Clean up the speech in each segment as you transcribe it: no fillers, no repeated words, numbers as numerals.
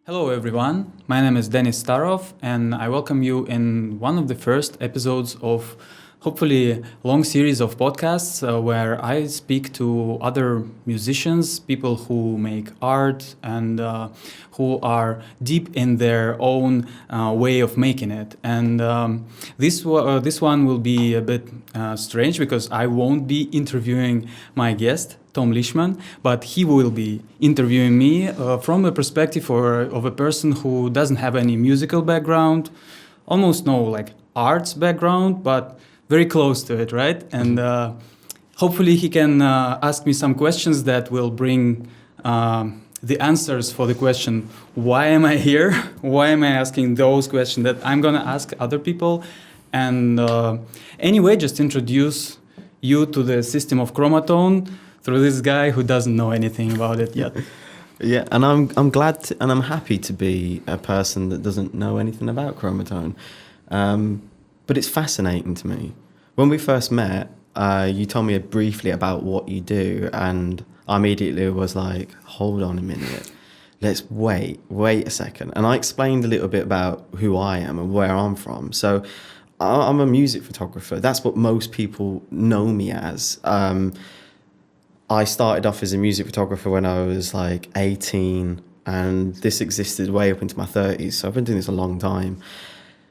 Hello, everyone. My name is Denis Starov, and I welcome you in one of the first episodes of hopefully a long series of podcasts where I speak to other musicians, people who make art and who are deep in their own way of making it. And this one will be a bit strange because I won't be interviewing my guest, Tom Leishman, but he will be interviewing me from a perspective of a person who doesn't have any musical background, almost no arts background, but very close to it, right? And hopefully he can ask me some questions that will bring the answers for the question, why am I here? Why am I asking those questions that I'm gonna ask other people? And anyway, just introduce you to the system of Chromatone through this guy who doesn't know anything about it yet. Yeah, and I'm glad and I'm happy to be a person that doesn't know anything about Chromatone. But it's fascinating to me. When we first met, you told me briefly about what you do, and I immediately was like, hold on a minute. Let's wait a second. And I explained a little bit about who I am and where I'm from. So I'm a music photographer. That's what most people know me as. I started off as a music photographer when I was 18, and this existed way up into my 30s. So I've been doing this a long time.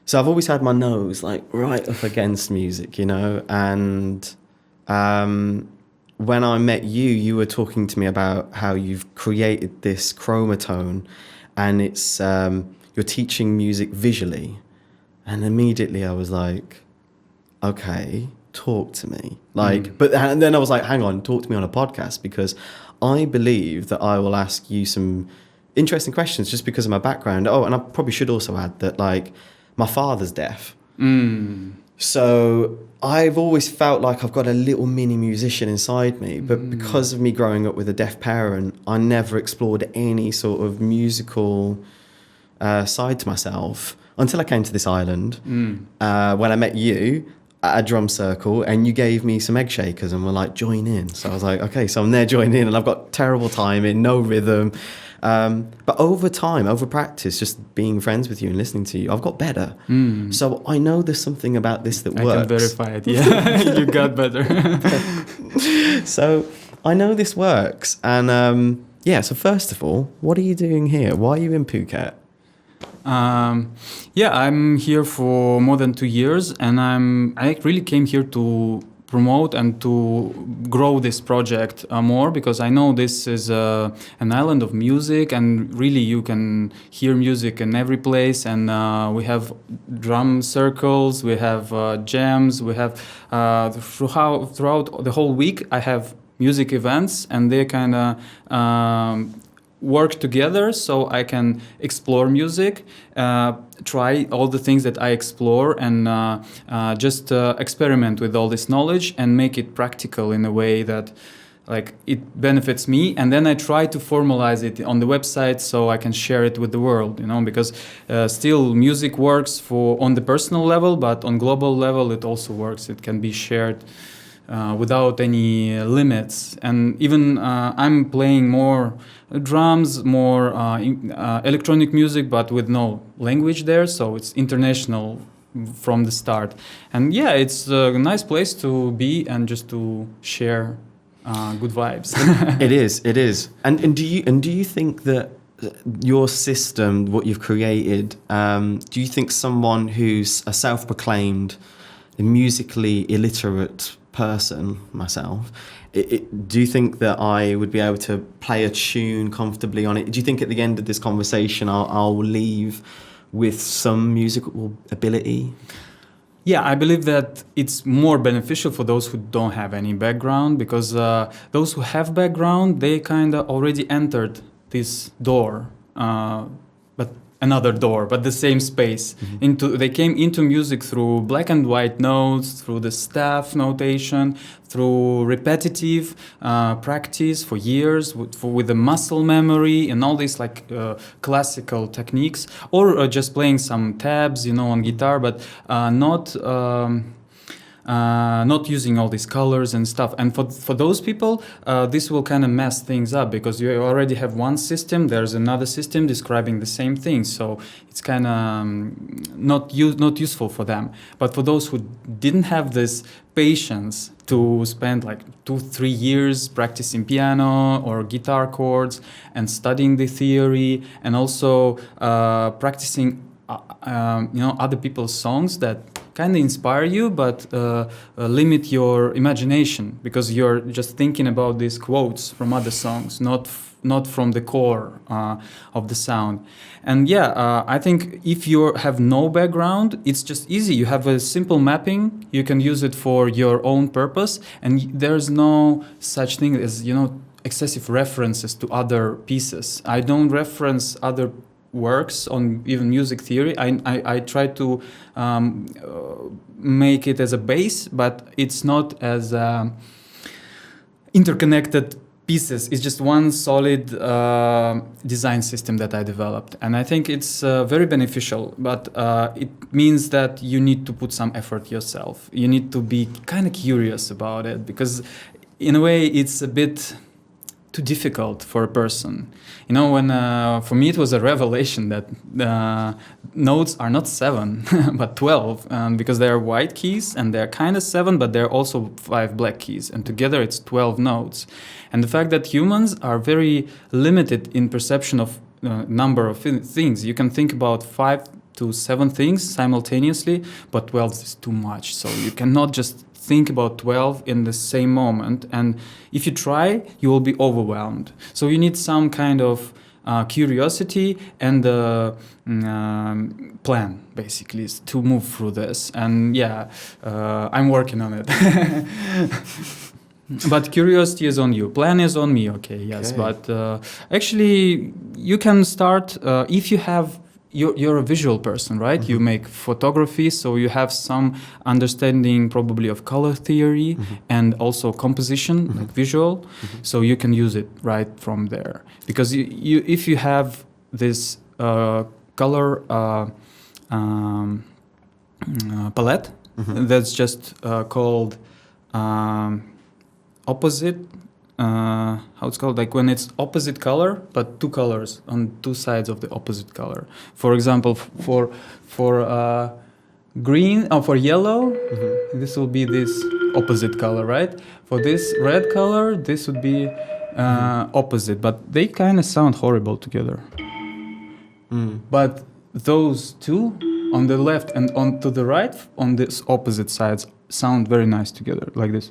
So I've always had my nose right up against music, and when I met you, you were talking to me about how you've created this Chromatone, and it's you're teaching music visually. And immediately I was like, okay, talk to me. And then I was like, hang on, talk to me on a podcast, because I believe that I will ask you some interesting questions just because of my background. Oh, and I probably should also add that my father's deaf. So I've always felt like I've got a little mini musician inside me, but because of me growing up with a deaf parent, I never explored any sort of musical side to myself until I came to this island. When I met you at a drum circle, and you gave me some egg shakers and were like, join in. So I was like, okay, so I'm there joining in, and I've got terrible timing, no rhythm. But over time, over practice, just being friends with you and listening to you, I've got better. So I know there's something about this that works. I can verify it, yeah. You got better. So I know this works. And so first of all, what are you doing here? Why are you in Phuket? I'm here for more than 2 years, and I really came here to promote and to grow this project more, because I know this is an island of music, and really you can hear music in every place. And we have drum circles, we have jams, we have throughout the whole week I have music events, and they kind of work together so I can explore music, try all the things that I explore, and just experiment with all this knowledge and make it practical in a way that it benefits me. And then I try to formalize it on the website so I can share it with the world, because still music works on the personal level, but on global level it also works. It can be shared without any limits. And even I'm playing more drums, more electronic music, but with no language there, so it's international from the start. And it's a nice place to be and just to share good vibes. It is. And do you think that your system, what you've created, do you think someone who's a self-proclaimed musically illiterate person, myself, do you think that I would be able to play a tune comfortably on it? Do you think at the end of this conversation I'll leave with some musical ability? Yeah, I believe that it's more beneficial for those who don't have any background, because those who have background, they kind of already entered this door, but another door, but the same space. They came into music through black and white notes, through the staff notation, through repetitive practice for years, with the muscle memory and all these classical techniques, or just playing some tabs, on guitar, but not not using all these colors and stuff. And for those people, this will kind of mess things up because you already have one system. There's another system describing the same thing, so it's kind of not useful for them. But for those who didn't have this patience to spend like 2-3 years practicing piano or guitar chords and studying the theory and also practicing other people's songs that kind of inspire you but limit your imagination because you're just thinking about these quotes from other songs, not from the core of the sound. And I think if you have no background, it's just easy. You have a simple mapping. You can use it for your own purpose, and there's no such thing as excessive references to other pieces. I don't reference other works on even music theory. I try to make it as a base, but it's not as interconnected pieces. It's just one solid design system that I developed, and I think it's very beneficial, but it means that you need to put some effort yourself. You need to be kind of curious about it because in a way it's a bit too difficult for a person. When for me it was a revelation that notes are not 7 but 12, because they are white keys and they're kind of 7, but they're also 5 black keys, and together it's 12 notes. And the fact that humans are very limited in perception of number of things. You can think about 5 to 7 things simultaneously, but 12 is too much. So you cannot just think about 12 in the same moment, and if you try, you will be overwhelmed. So you need some kind of curiosity and plan, basically, to move through this. And I'm working on it. But curiosity is on you. Plan is on me, okay, yes. Okay. But actually, you can start if you have. You're a visual person, right? Mm-hmm. You make photography, so you have some understanding probably of color theory mm-hmm. and also composition, mm-hmm. like visual. Mm-hmm. So you can use it right from there. Because you if you have this color palette, mm-hmm. that's just called opposite. How it's called, like when it's opposite color but 2 colors on 2 sides of the opposite color. For example, for green or for yellow, mm-hmm. this will be this opposite color, right? For this red color, this would be opposite, but they kind of sound horrible together. But those 2 on the left and on to the right on this opposite sides sound very nice together, like this.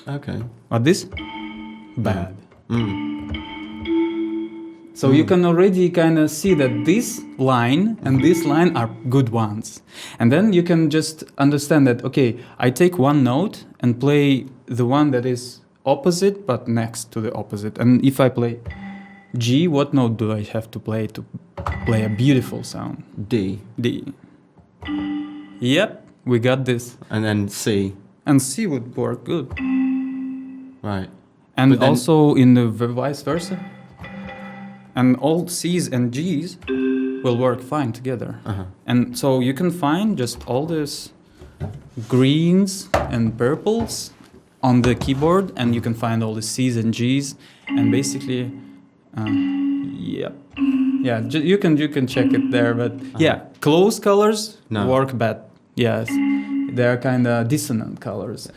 Okay. But this? Bad. So you can already kind of see that this line and this line are good ones. And then you can just understand that, okay, I take one note and play the one that is opposite but next to the opposite. And if I play G, what note do I have to play a beautiful sound? D. Yep, we got this. And then C. And C would work good. Right. And then also in the vice versa. And all C's and G's will work fine together. Uh-huh. And so you can find just all these greens and purples on the keyboard, and you can find all the C's and G's, and basically, you can check it there. But close colors work bad. Yes. They're kind of dissonant colors.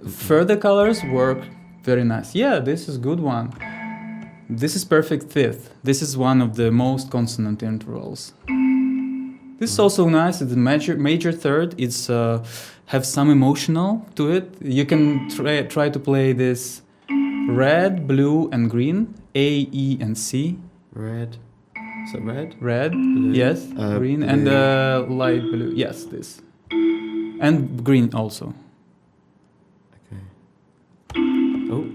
Further colors work very nice. Yeah, this is good one. This is perfect fifth. This is one of the most consonant intervals. This is also nice. The major third. It's have some emotional to it. You can try to play this red, blue, and green. A, E, and C. Red. Is that red? Red. Blue. Yes. Green blue. And light blue. Yes, this. And green also. Okay. Oh.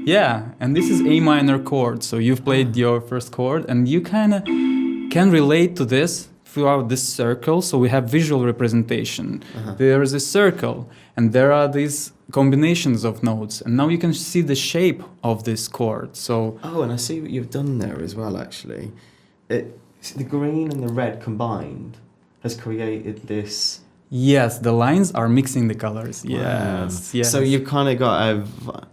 Yeah, and this is A minor chord. So you've played your first chord, and you kind of can relate to this throughout this circle. So we have visual representation. Uh-huh. There is a circle, and there are these combinations of notes, and now you can see the shape of this chord. So and I see what you've done there as well. Actually, the green and the red combined has created this. Yes, the lines are mixing the colors. Yes, Wow. yes. So you've kind of got a.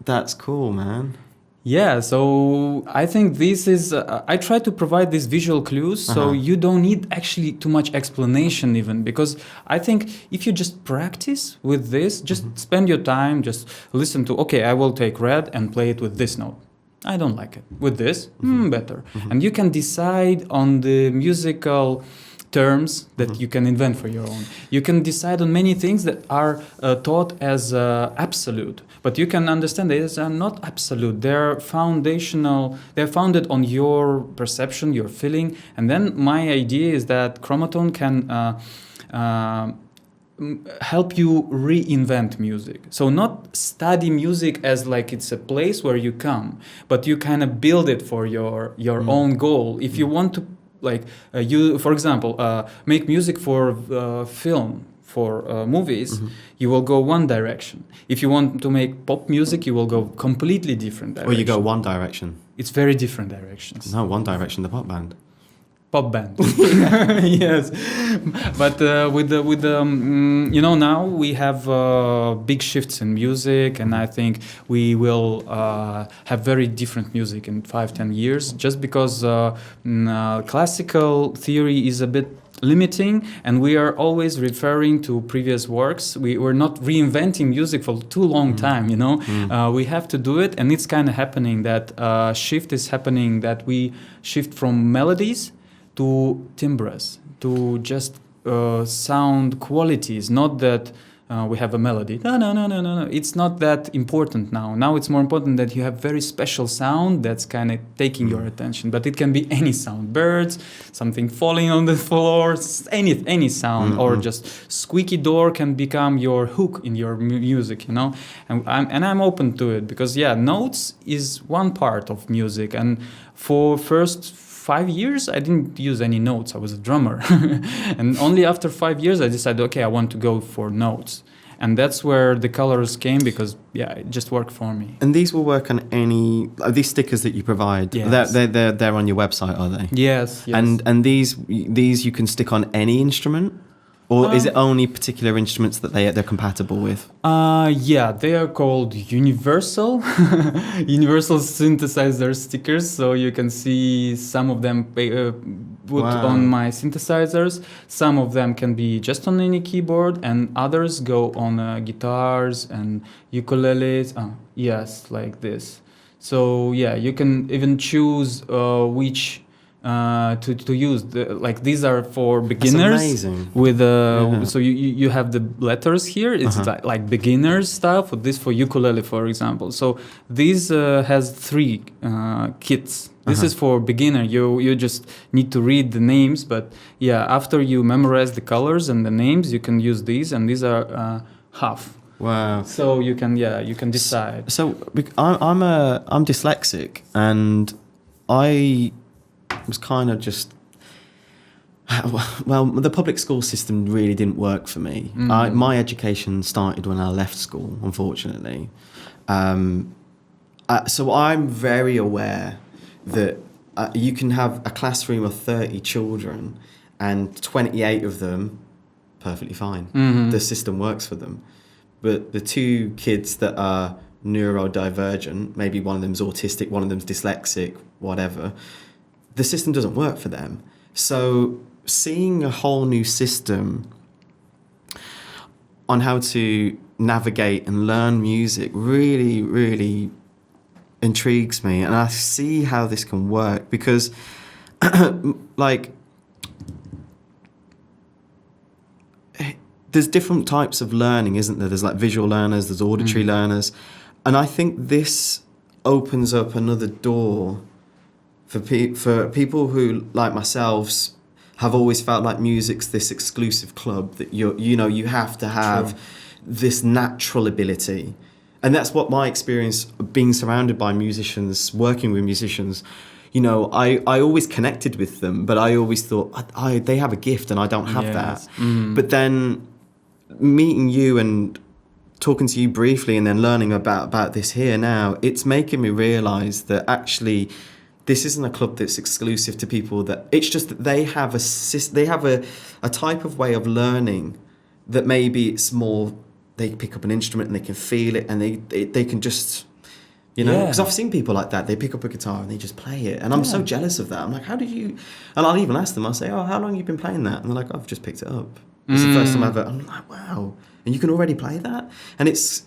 That's cool, man. Yeah, so I think this is. I try to provide these visual clues, so you don't need actually too much explanation, even because I think if you just practice with this, just spend your time, just listen to. Okay, I will take red and play it with this note. I don't like it. With this, better. And you can decide on the musical terms that you can invent for your own. You can decide on many things that are taught as absolute, but you can understand they are not absolute. They're foundational. They're founded on your perception, your feeling. And then my idea is that Chromatone can help you reinvent music. So not study music as like it's a place where you come, but you kind of build it for your own goal. If you want to, like you, for example, make music for film, for movies, you will go one direction. If you want to make pop music, you will go completely different direction. Or you go one direction. It's very different directions. No, One Direction, the pop band. Pop band. Yes, but with the now we have big shifts in music, and I think we will have very different music in 5-10 years, just because classical theory is a bit limiting, and we are always referring to previous works. We're not reinventing music for too long time, we have to do it, and it's kind of happening. That shift is happening, that we shift from melodies to timbres, to just sound qualities. Not that we have a melody. No. It's not that important now. Now it's more important that you have very special sound that's kind of taking your attention. But it can be any sound, birds, something falling on the floor, any sound, or just squeaky door can become your hook in your music, And I'm open to it because notes is one part of music, and for first 5 years, I didn't use any notes. I was a drummer. And only after 5 years, I decided, okay, I want to go for notes. And that's where the colors came because, it just worked for me. And these will work on any... these stickers that you provide, yes. they're on your website, are they? Yes. And these you can stick on any instrument? Or is it only particular instruments that they're compatible with? They are called universal synthesizer stickers. So you can see some of them put on my synthesizers. Some of them can be just on any keyboard, and others go on guitars and ukuleles. Like this. So you can even choose which to use. These are for beginners. That's amazing. With so you have the letters here. It's like beginners stuff. This for ukulele, for example. So this has 3 kits. This is for beginner. You just need to read the names, but after you memorize the colors and the names, you can use these, and these are half. Wow. So you can decide. So I'm dyslexic, and I was kind of just... Well, the public school system really didn't work for me. My education started when I left school, unfortunately. So I'm very aware that you can have a classroom of 30 children and 28 of them perfectly fine. The system works for them. But the 2 kids that are neurodivergent, maybe one of them's autistic, one of them's dyslexic, whatever, the system doesn't work for them. So seeing a whole new system on how to navigate and learn music really, really intrigues me. And I see how this can work because, there's different types of learning, isn't there? There's visual learners, there's auditory learners. And I think this opens up another door for people who, like myself, have always felt like music's this exclusive club that you have to have this natural ability. And that's what my experience of being surrounded by musicians, working with musicians, I always connected with them, but I always thought, they have a gift and I don't have that. But then meeting you and talking to you briefly and then learning about this here now, it's making me realise that actually this isn't a club that's exclusive to people. That it's just that they have a type of way of learning that maybe it's more. They pick up an instrument and they can feel it, and they can just. Because I've seen people like that. They pick up a guitar and they just play it. And I'm so jealous of that. I'm like, how did you... And I'll even ask them, I'll say, oh, how long have you been playing that? And they're like, I've just picked it up. It's the first time I've ever... I'm like, wow. And you can already play that? And it's...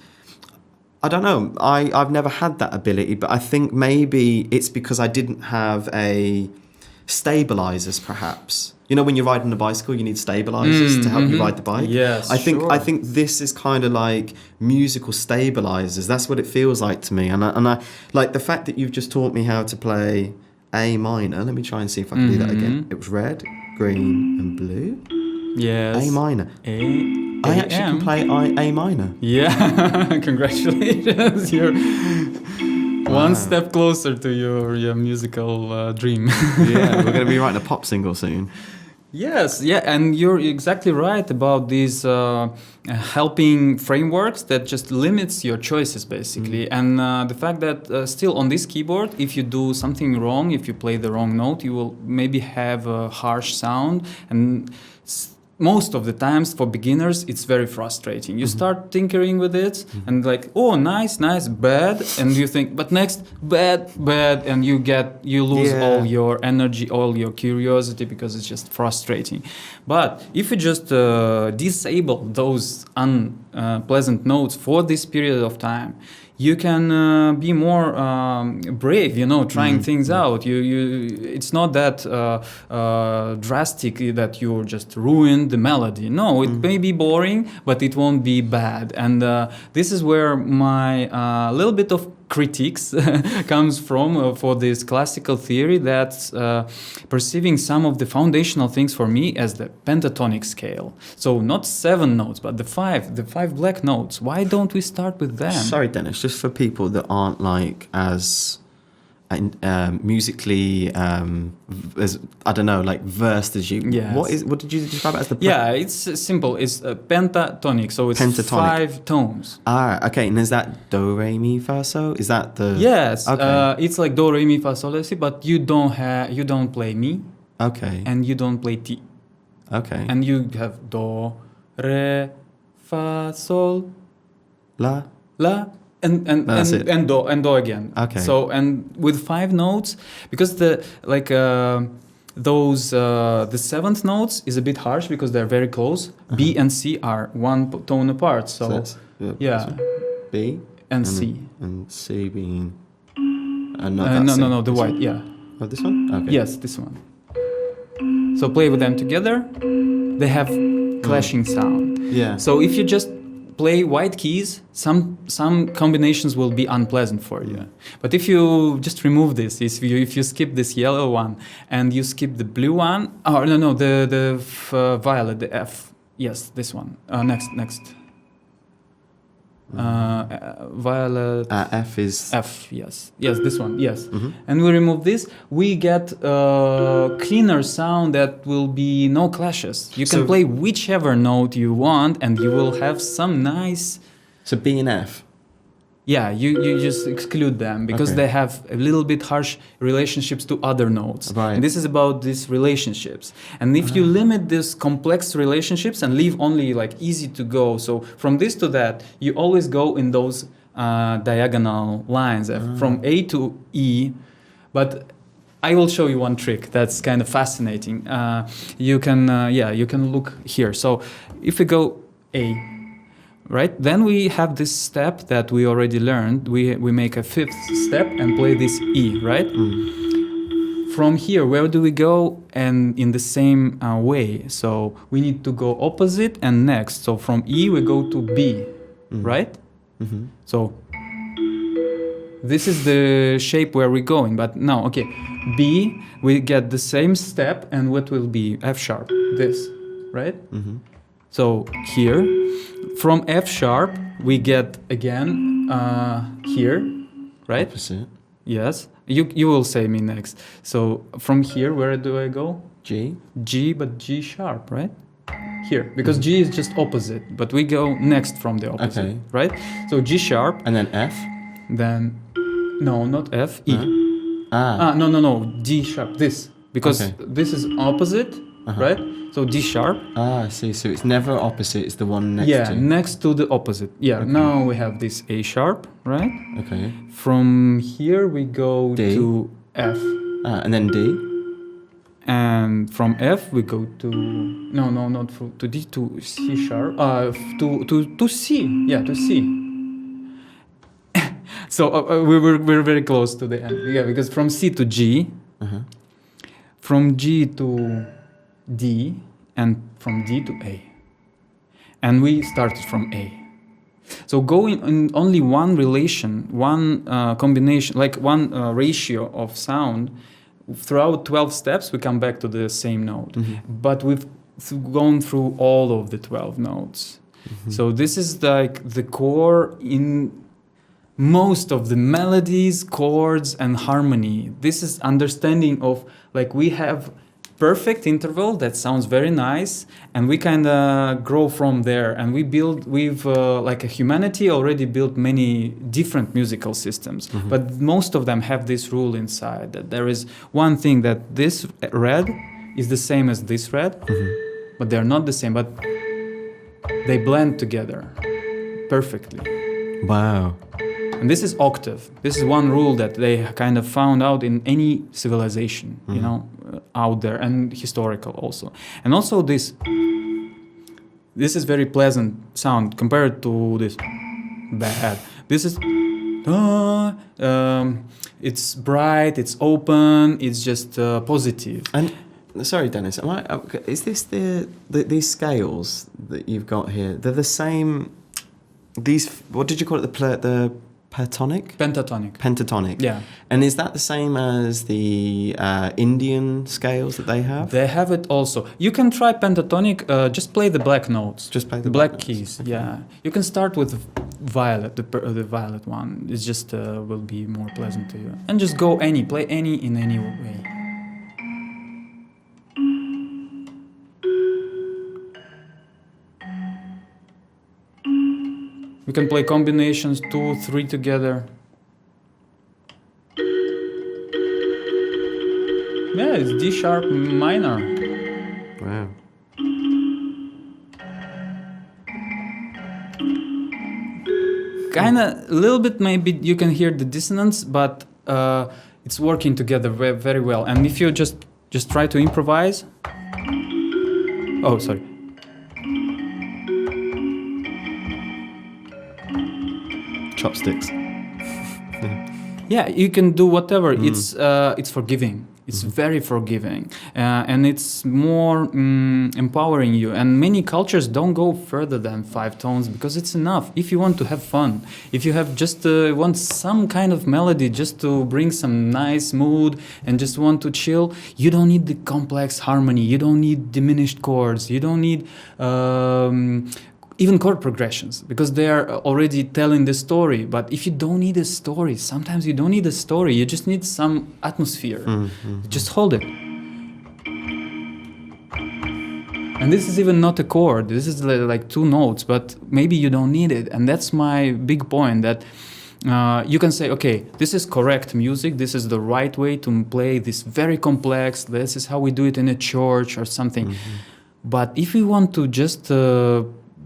I don't know. I've never had that ability, but I think maybe it's because I didn't have a... stabilizers, perhaps. When you're riding a bicycle, you need stabilizers to help you ride the bike. Yes, I think this is kind of like musical stabilizers. That's what it feels like to me. And I like the fact that you've just taught me how to play A minor. Let me try and see if I can do that again. It was red, green, and blue. Yes. A minor. I actually can play A minor. Yeah. Congratulations. You're one step closer to your musical dream. Yeah, we're going to be writing a pop single soon. Yes, yeah, and you're exactly right about these helping frameworks that just limits your choices, basically. And the fact that still on this keyboard, if you do something wrong, if you play the wrong note, you will maybe have a harsh sound. And most of the times for beginners, it's very frustrating. You start tinkering with it and like, oh, nice, bad. And you think, but next, bad. And you lose all your energy, all your curiosity because it's just frustrating. But if you just disable those unpleasant notes for this period of time, you can be more brave, trying things out. It's not that drastic that you just ruined the melody. No, it may be boring, but it won't be bad. And this is where my little bit of critiques comes from for this classical theory that's perceiving some of the foundational things for me as the pentatonic scale. So not 7 notes, but the five black notes. Why don't we start with them? Sorry, Denis, just for people that aren't like as musically as I don't know, like versed as you. Yes. What did you describe it as? It's simple. It's pentatonic, so it's pentatonic. 5 tones. Okay. And is that do re mi fa sol? Is that the? Yes. Okay. It's like do re mi fa sol la si, but you don't play mi. Okay. And you don't play ti. Okay. And you have do, re, fa, sol, la. And do again. Okay. So and with 5 notes, because the 7th notes is a bit harsh because they're very close. B and C are 1 tone apart. So that's, B and C. And C being no, the white. Yeah. Oh, this one. Okay. Yes, this one. So play with them together. They have clashing sound. Yeah. So if you just play white keys, some combinations will be unpleasant for you. But if you just remove this, if you skip this yellow one and you skip the blue one, the violet, the F. Yes, this one. Next. Violet. F is F. Yes, this one. Yes, and we remove this. We get a cleaner sound that will be no clashes. You can play whichever note you want, and you will have some nice. So B and F. Yeah, you just exclude them because they have a little bit harsh relationships to other notes. Right. And this is about these relationships. And if you limit these complex relationships and leave only like easy to go, so from this to that, you always go in those diagonal lines from A to E. But I will show you one trick that's kind of fascinating. You can look here. So if we go A, right? Then we have this step that we already learned. We make a 5th step and play this E, right? From here, where do we go? And in the same way. So we need to go opposite and next. So from E, we go to B, right? So this is the shape where we're going. But now, B, we get the same step. And what will be F sharp? This, right? So here, from F sharp, we get again here, right? Opposite. Yes. You will say me next. So from here, where do I go? G. G, but G sharp, right? Here, because G is just opposite, but we go next from the opposite, right? So G sharp. And then F? Then, no, not F, E. No, D sharp, this. Because Okay. this is opposite, right? So D sharp. I see. So it's never opposite, it's the one next to. Next to the opposite. Yeah, now we have this A sharp, right? Okay. From here we go D. to F. And then D. And from F we go to not to D, to C sharp. To C. Yeah, to C. So we're very close to the end. Yeah, because from C to G, from G to D, and from D to A. And we started from A. So going in only one relation, one combination, like one ratio of sound, throughout 12 steps, we come back to the same note. But we've gone through all of the 12 notes. So this is like the core in most of the melodies, chords, and harmony. This is understanding of, like, we have perfect interval that sounds very nice, and we kind of grow from there, and we've like a humanity already built many different musical systems, but most of them have this rule inside, that there is one thing, that this red is the same as this red, but they're not the same, but they blend together perfectly. Wow. And this is octave. This is one rule that they kind of found out in any civilization, you know, out there, and historical also. And also this is very pleasant sound compared to this bad. This is, it's bright, it's open, it's just positive. And sorry, Denis, is this these scales that you've got here? They're the same. These, what did you call it? The pentatonic. Pentatonic. Yeah. And is that the same as the Indian scales that they have? They have it also. You can try pentatonic. Just play the black notes. Just play the black notes. keys. Okay. Yeah. You can start with violet, the violet one. It's just will be more pleasant to you. And just play any in any way. We can play combinations 2, 3 together. Yeah, it's D sharp minor. Wow. Kinda, a little bit maybe you can hear the dissonance, but it's working together very well. And if you just try to improvise. Oh, sorry. Chopsticks. Yeah, you can do whatever. It's forgiving. It's very forgiving, and it's more empowering you. And many cultures don't go further than 5 tones because it's enough. If you want to have fun, if you have just want some kind of melody just to bring some nice mood and just want to chill, you don't need the complex harmony. You don't need diminished chords. You don't need even chord progressions, because they are already telling the story. But if you don't need a story, sometimes you don't need a story, you just need some atmosphere. Just hold it. And this is even not a chord, this is like 2 notes, but maybe you don't need it. And that's my big point, that you can say, okay, this is correct music, this is the right way to play this very complex, this is how we do it in a church or something. But if we want to just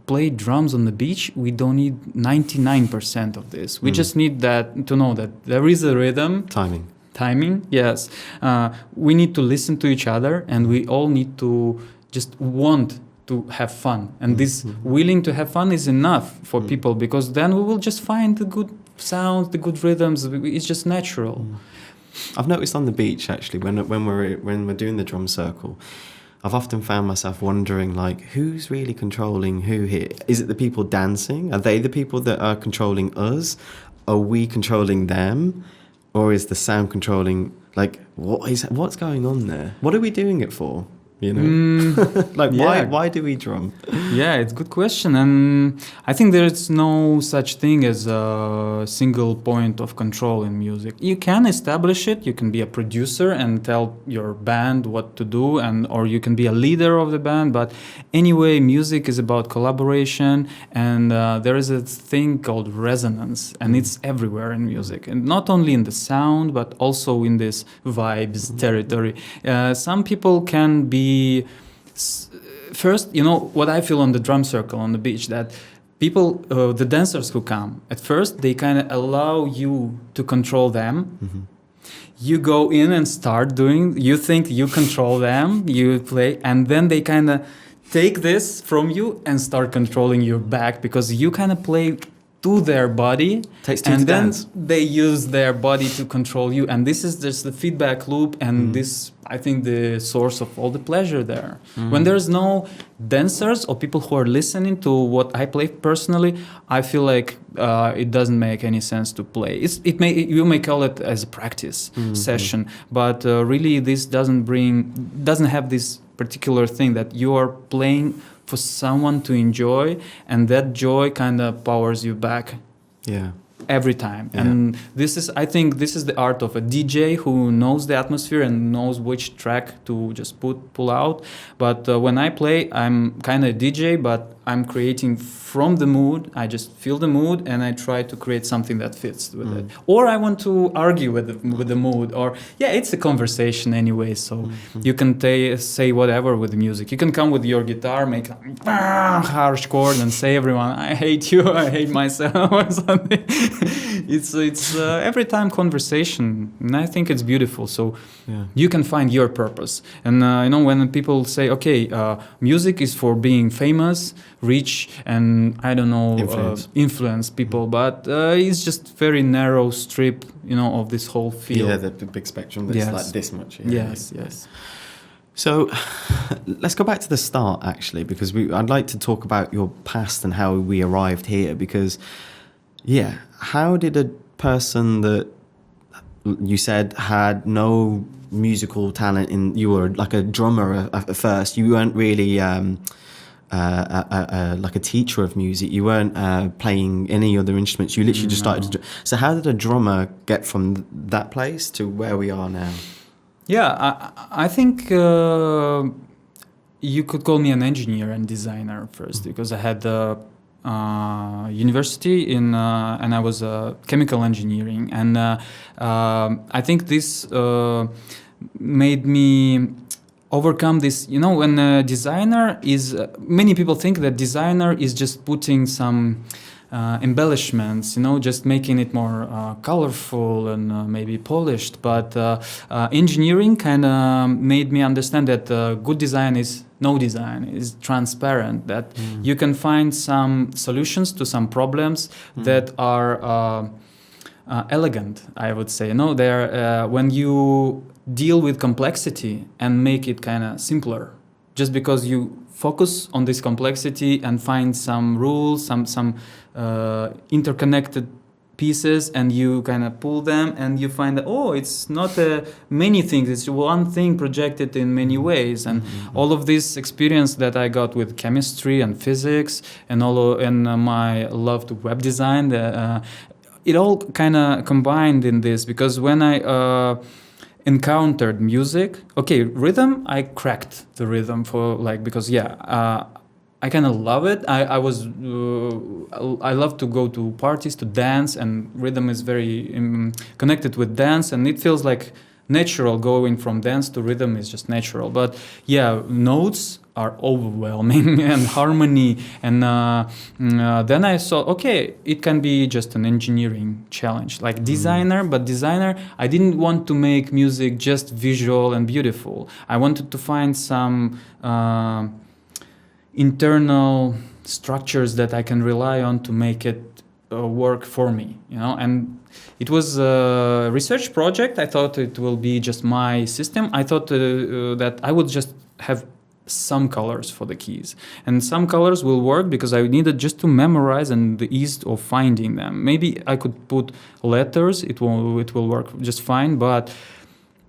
play drums on the beach, we don't need 99% of this. We just need that to know that there is a rhythm. Timing, yes. We need to listen to each other, and we all need to just want to have fun. And this willing to have fun is enough for people, because then we will just find the good sounds, the good rhythms. It's just natural. I've noticed on the beach, actually, when we're doing the drum circle, I've often found myself wondering, like, who's really controlling who here? Is it the people dancing? Are they the people that are controlling us? Are we controlling them? Or is the sound controlling, like, what's going on there? What are we doing it for? you know? Like, Yeah. why do we drum? Yeah, it's a good question. And I think there's no such thing as a single point of control in music. You can establish it. You can be a producer and tell your band what to do, or you can be a leader of the band. But anyway, music is about collaboration, and there is a thing called resonance, and it's everywhere in music. And not only in the sound, but also in this vibes territory. Some people can be... First, what I feel on the drum circle on the beach, that people, the dancers who come, at first they kind of allow you to control them. You go in and start doing, you think you control them, you play, and then they kind of take this from you and start controlling your back, because you kind of play to their body, and then they use their body to control you, and this is just the feedback loop, and this, I think, the source of all the pleasure there. When there's no dancers or people who are listening to what I play personally, I feel like it doesn't make any sense to play. You may call it as a practice session, but really this doesn't have this particular thing that you are playing for someone to enjoy, and that joy kind of powers you back every time. And I think this is the art of a DJ who knows the atmosphere and knows which track to just pull out. But when I play, I'm kind of a DJ, but I'm creating from the mood. I just feel the mood and I try to create something that fits with it. Or I want to argue with the mood, or it's a conversation anyway, so you can say whatever with the music. You can come with your guitar, make a harsh chord and say everyone, I hate you, I hate myself or something. It's every time conversation, and I think it's beautiful. So you can find your purpose. And when people say, okay, music is for being famous, rich, and I don't know, influence people, but it's just very narrow strip, of this whole field. Yeah, the big spectrum that's like this much. Yes. So let's go back to the start, actually, because I'd like to talk about your past and how we arrived here, because how did a person that you said had no musical talent, you were like a drummer at first, you weren't really like a teacher of music, you weren't playing any other instruments, you literally just started so how did a drummer get from that place to where we are now? I think you could call me an engineer and designer first, because I had university and I was chemical engineering, and I think this made me overcome this. When a designer is, many people think that designer is just putting some embellishments, just making it more colorful and maybe polished. But engineering kind of made me understand that good design is no design, is transparent, that you can find some solutions to some problems that are elegant, I would say. They're when you deal with complexity and make it kind of simpler, just because you focus on this complexity and find some rules, some interconnected pieces, and you kind of pull them and you find that, it's not many things, it's one thing projected in many ways. And all of this experience that I got with chemistry and physics and my love to web design, it all kind of combined in this, because when I encountered music, rhythm, I cracked the rhythm because I kind of love it. I love to go to parties, to dance, and rhythm is very connected with dance, and it feels like natural. Going from dance to rhythm is just natural. But notes are overwhelming and harmony, and then I saw, it can be just an engineering challenge, like designer. But designer, I didn't want to make music just visual and beautiful. I wanted to find some internal structures that I can rely on to make it work for me, and it was a research project. I thought it will be just my system. I thought that I would just have some colors for the keys, and some colors will work because I needed just to memorize and the ease of finding them. Maybe I could put letters, it will work just fine, but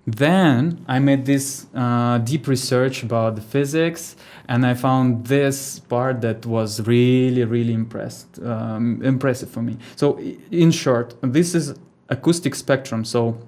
Then I made this deep research about the physics, and I found this part that was really, really impressive for me. So, in short, this is acoustic spectrum. So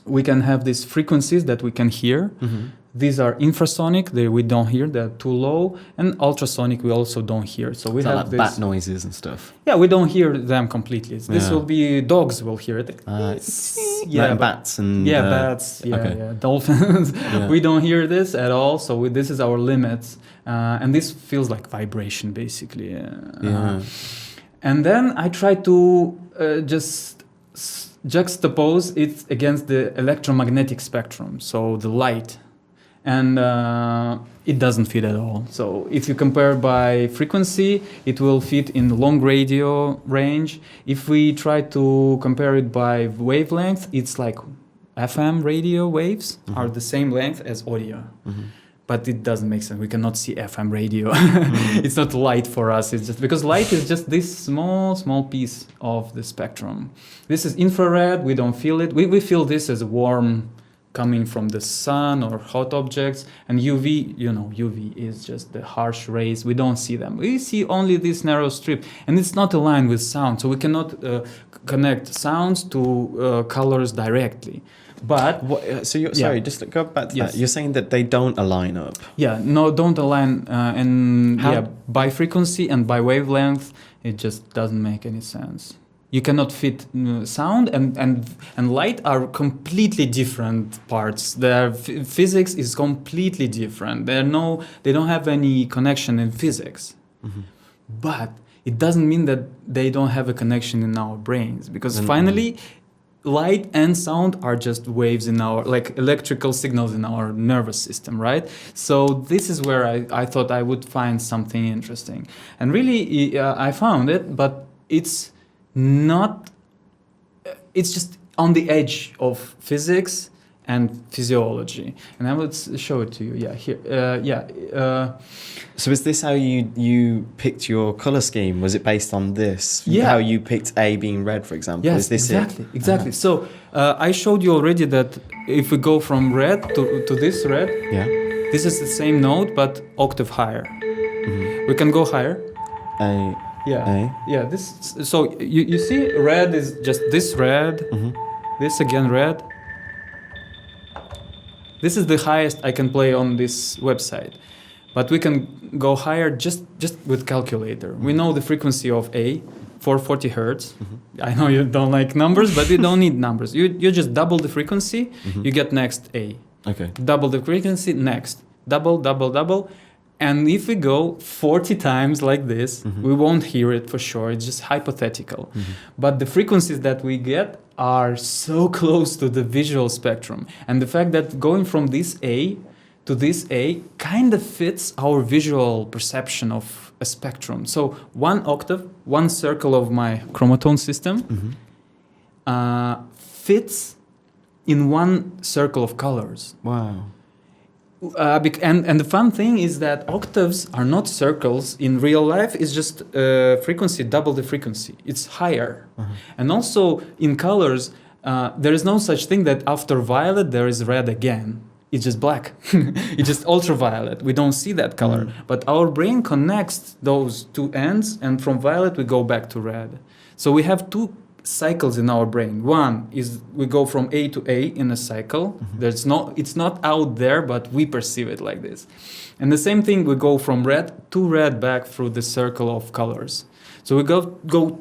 we can have these frequencies that we can hear. Mm-hmm. These are infrasonic; we don't hear; they're too low. And ultrasonic, we also don't hear. So we have like this bat noises and stuff. Yeah, we don't hear them completely. This Yeah. will be dogs will hear it. Like bats and Bats. Yeah, okay. yeah, dolphins. Yeah. We don't hear this at all. So this is our limits, and this feels like vibration basically. Yeah. And then I try to just juxtapose it against the electromagnetic spectrum, so the light. And it doesn't fit at all. So if you compare by frequency, it will fit in the long radio range. If we try to compare it by wavelength, it's like FM radio waves are the same length as audio. Mm-hmm. But it doesn't make sense. We cannot see FM radio. It's not light for us. It's just because light is just this small piece of the spectrum. This is infrared. We don't feel it. We feel this as warm coming from the sun or hot objects. And UV, UV is just the harsh rays. We don't see them. We see only this narrow strip. And it's not aligned with sound. So we cannot connect sounds to colors directly. But so you're sorry, just go back to Yes. that. You're saying that they don't align up. Yeah, no, don't align. And How- by frequency and by wavelength, it just doesn't make any sense. You cannot fit sound and light are completely different parts. Their physics is completely different. They don't have any connection in physics. Mm-hmm. But it doesn't mean that they don't have a connection in our brains, because Mm-hmm. finally light and sound are just waves in our, like electrical signals in our nervous system, right? So this is where I thought I would find something interesting. And really, I found it, but it's not, it's just on the edge of physics and physiology. And I would show it to you. Yeah, here. So is this how you picked your color scheme? Was it based on this? Yeah. How you picked A being red, for example? Yes, Is this exactly. So I showed you already that if we go from red to this red, Yeah. this is the same note but octave higher. Mm-hmm. We can go higher. A. Yeah. A. Yeah. This. So you see, red is just this red. Mm-hmm. This again red. This is the highest I can play on this website. But we can go higher just with calculator. We know the frequency of A, 440 hertz. Mm-hmm. I know you don't like numbers, but you don't need numbers. You just double the frequency, Mm-hmm. you get next A. Okay. Double the frequency, next. Double. And if we go 40 times like this, Mm-hmm. we won't hear it for sure. It's just hypothetical. Mm-hmm. But the frequencies that we get are so close to the visual spectrum. And the fact that going from this A to this A kind of fits our visual perception of a spectrum. So one octave, one circle of my chromatone system Mm-hmm. fits in one circle of colors. Wow. And the fun thing is that octaves are not circles in real life. It's just frequency, double the frequency. It's higher. Uh-huh. And also in colors, there is no such thing that after violet there is red again. It's just black. It's just ultraviolet. We don't see that color. Mm. But our brain connects those two ends, and from violet we go back to red. So we have two cycles in our brain. One is we go from A to A in a cycle. Mm-hmm. It's not out there, but we perceive it like this. And the same thing, we go from red to red back through the circle of colors. So we go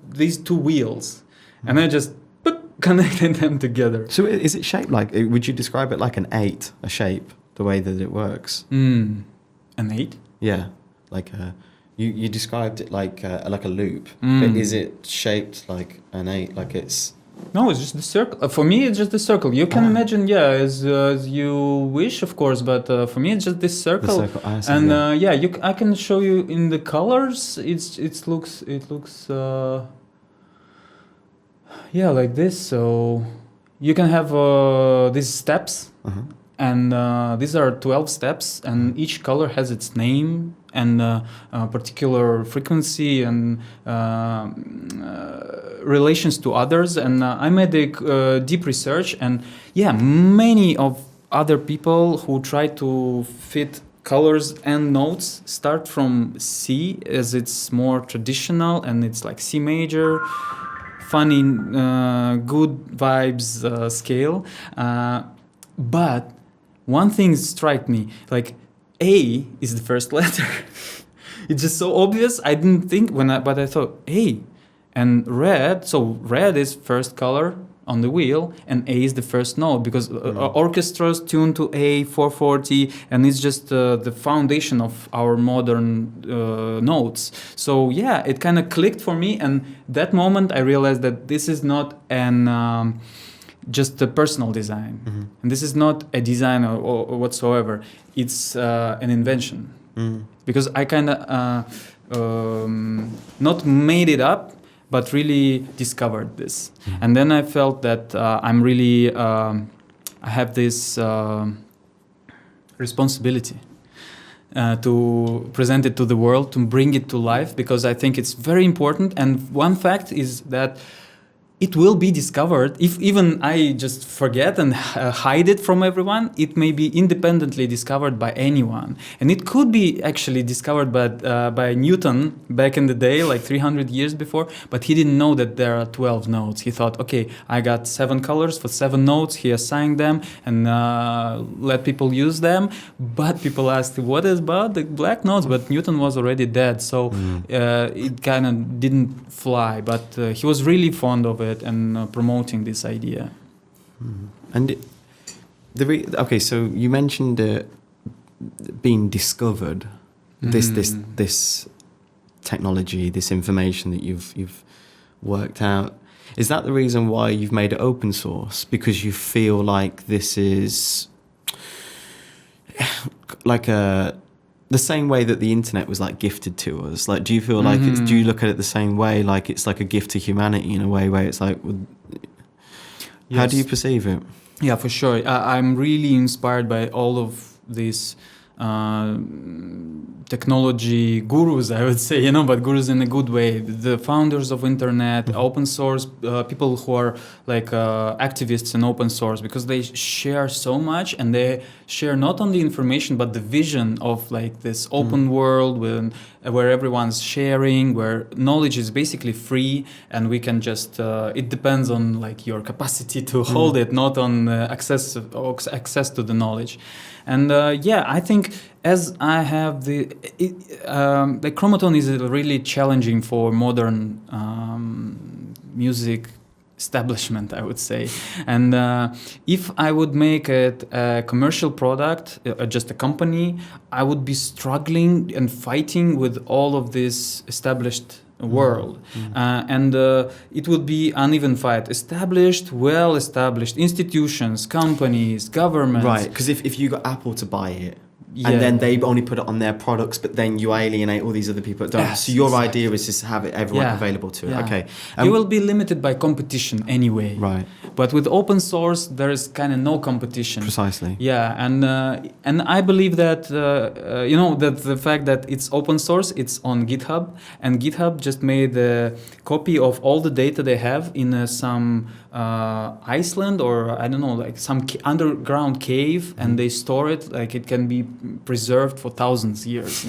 these two wheels, and I just connected them together. So is it shaped like? Would you describe it like an 8? A shape, the way that it works? An 8? Yeah, like a. You described it like a loop, Mm. but is it shaped like an 8? Like it's. No, it's just the circle. For me, it's just the circle. You can imagine, as you wish, of course, but for me, it's just this circle. The circle. I see, And yeah. I can show you in the colors. It looks like this. So you can have these steps, Uh-huh. And these are 12 steps, and each color has its name and particular frequency and relations to others. And I made a deep research, and many of other people who try to fit colors and notes start from C, as it's more traditional and it's like C major, funny, good vibes scale. But one thing struck me, like A is the first letter. It's just so obvious. I didn't think but I thought A, and red. So red is first color on the wheel, and A is the first note, because orchestras tune to A 440, and it's just the foundation of our modern notes. So it kind of clicked for me, and that moment I realized that this is not an just a personal design, and this is not a design or whatsoever. It's an invention, because I kind of not made it up, but really discovered this. And then I felt that I'm really, I have this responsibility to present it to the world, to bring it to life, because I think it's very important. And one fact is that it will be discovered. If even I just forget and hide it from everyone, it may be independently discovered by anyone. And it could be actually discovered by Newton back in the day, like 300 years before, but he didn't know that there are 12 notes. He thought, okay, I got 7 colors for 7 notes, he assigned them and let people use them. But people asked, what is about the black notes? But Newton was already dead, so it kind of didn't fly. But he was really fond of it and promoting this idea. And okay, so you mentioned being discovered, this technology, this information that you've worked out. Is that the reason why you've made it open source? Because you feel like this is like the same way that the internet was like gifted to us? Like, do you feel like do you look at it the same way, like it's like a gift to humanity in a way where it's like, how do you perceive it? Yeah, for sure. I'm really inspired by all of these technology gurus, I would say, but gurus in a good way. The founders of internet, open source, people who are like activists in open source, because they share so much, and they share not only information but the vision of like this open world where everyone's sharing, where knowledge is basically free, and we can just it depends on like your capacity to hold it, not on access to the knowledge. And I think as I have the Chromatone is really challenging for modern music establishment, I would say. And if I would make it a commercial product, just a company, I would be struggling and fighting with all of this established world. And it would be uneven fight. Well-established institutions, companies, governments. Right, because if you got Apple to buy it, and then they only put it on their products, but then you alienate all these other people that don't. Yes, so your idea is just to have it everyone available to it. Okay. You will be limited by competition anyway. Right. But with open source, there is kind of no competition. Precisely. Yeah, and I believe that that the fact that it's open source, it's on GitHub, and GitHub just made a copy of all the data they have in some Iceland, or I don't know, like some underground cave, and they store it like it can be preserved for thousands of years.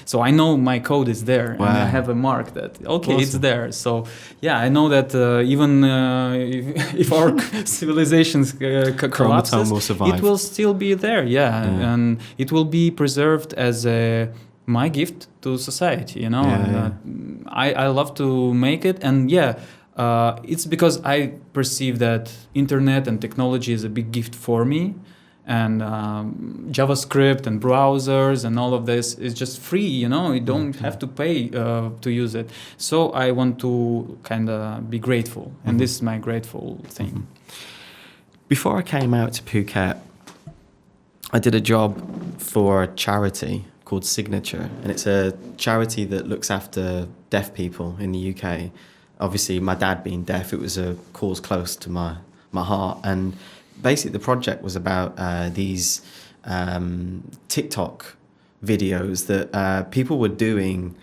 So I know my code is there, and I have a mark that it's there. So I know that even if our civilizations collapses, will survive. It will still be there. And it will be preserved as my gift to society. I love to make it, and it's because I perceive that internet and technology is a big gift for me, and JavaScript and browsers and all of this is just free, you don't have to pay to use it. So I want to kind of be grateful, and this is my grateful thing. Before I came out to Phuket, I did a job for a charity called Signature, and it's a charity that looks after deaf people in the UK. Obviously, my dad being deaf, it was a cause close to my heart, and basically the project was about these TikTok videos that people were doing.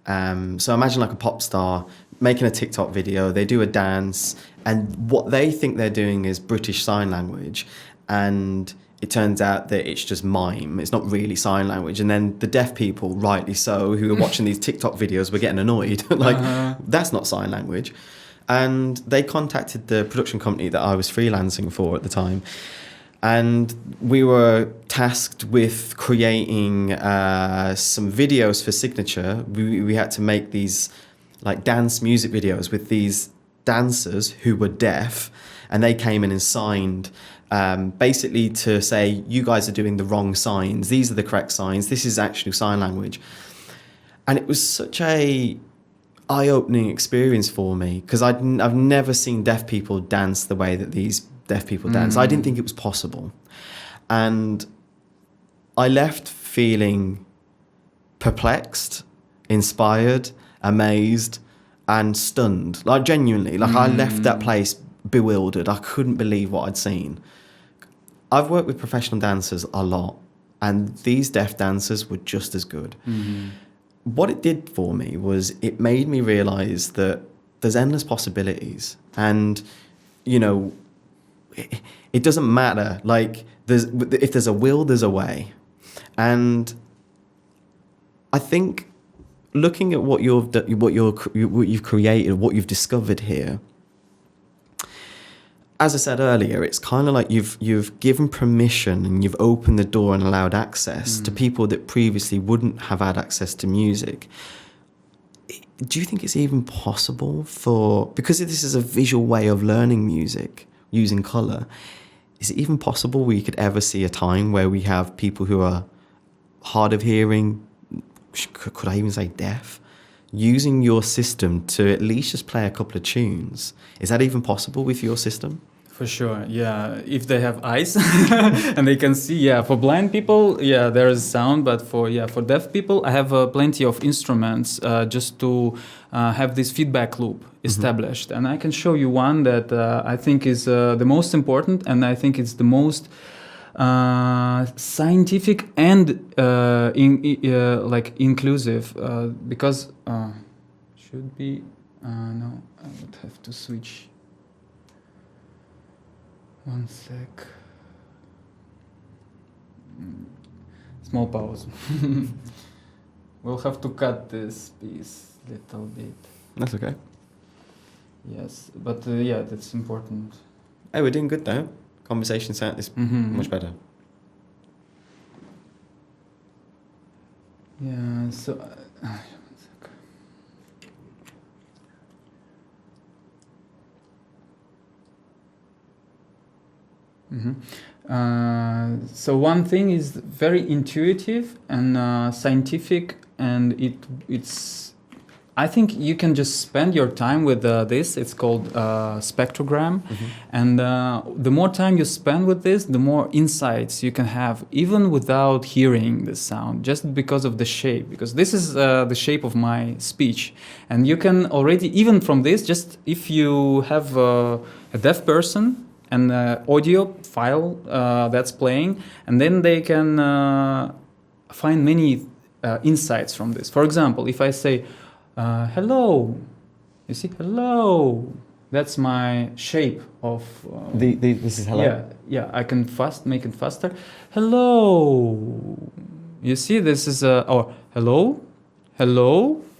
So imagine like a pop star making a TikTok video, they do a dance, and what they think they're doing is British Sign Language, and it turns out that it's just mime. It's not really sign language. And then the deaf people, rightly so, who are watching these TikTok videos were getting annoyed. Like, that's not sign language. And they contacted the production company that I was freelancing for at the time. And we were tasked with creating some videos for Signature. We had to make these like dance music videos with these dancers who were deaf, and they came in and signed basically to say, you guys are doing the wrong signs. These are the correct signs. This is actually sign language. And it was such a eye-opening experience for me, because I've never seen deaf people dance the way that these deaf people dance. I didn't think it was possible. And I left feeling perplexed, inspired, amazed, and stunned. Like, genuinely. Like, I left that place bewildered. I couldn't believe what I'd seen. I've worked with professional dancers a lot, and these deaf dancers were just as good. What it did for me was it made me realise that there's endless possibilities, and, you know, it doesn't matter. Like, if there's a will, there's a way. And I think looking at what you've created, what you've discovered here, as I said earlier, it's kind of like you've given permission and you've opened the door and allowed access to people that previously wouldn't have had access to music. Do you think it's even possible because this is a visual way of learning music, using colour, is it even possible we could ever see a time where we have people who are hard of hearing, could I even say deaf, using your system to at least just play a couple of tunes? Is that even possible with your system? For sure, yeah. If they have eyes and they can see, yeah. For blind people, yeah, there is sound, but for deaf people, I have plenty of instruments just to have this feedback loop established, and I can show you one that I think is the most important, and I think it's the most scientific and like inclusive, because should be no, I would have to switch. One sec. Small pause. We'll have to cut this piece a little bit. That's okay. Yes, but yeah, that's important. Hey, we're doing good though. Conversation sound is much better. Yeah, so... one sec. So one thing is very intuitive and scientific, and it's I think you can just spend your time with this. It's called spectrogram, and the more time you spend with this, the more insights you can have, even without hearing the sound, just because of the shape. Because this is the shape of my speech, and you can already, even from this, just if you have a deaf person and audio file that's playing, and then they can find many insights from this. For example, if I say, hello, you see, hello, that's my shape of... this is hello? Yeah, I can make it faster. Hello, you see, this is, or hello,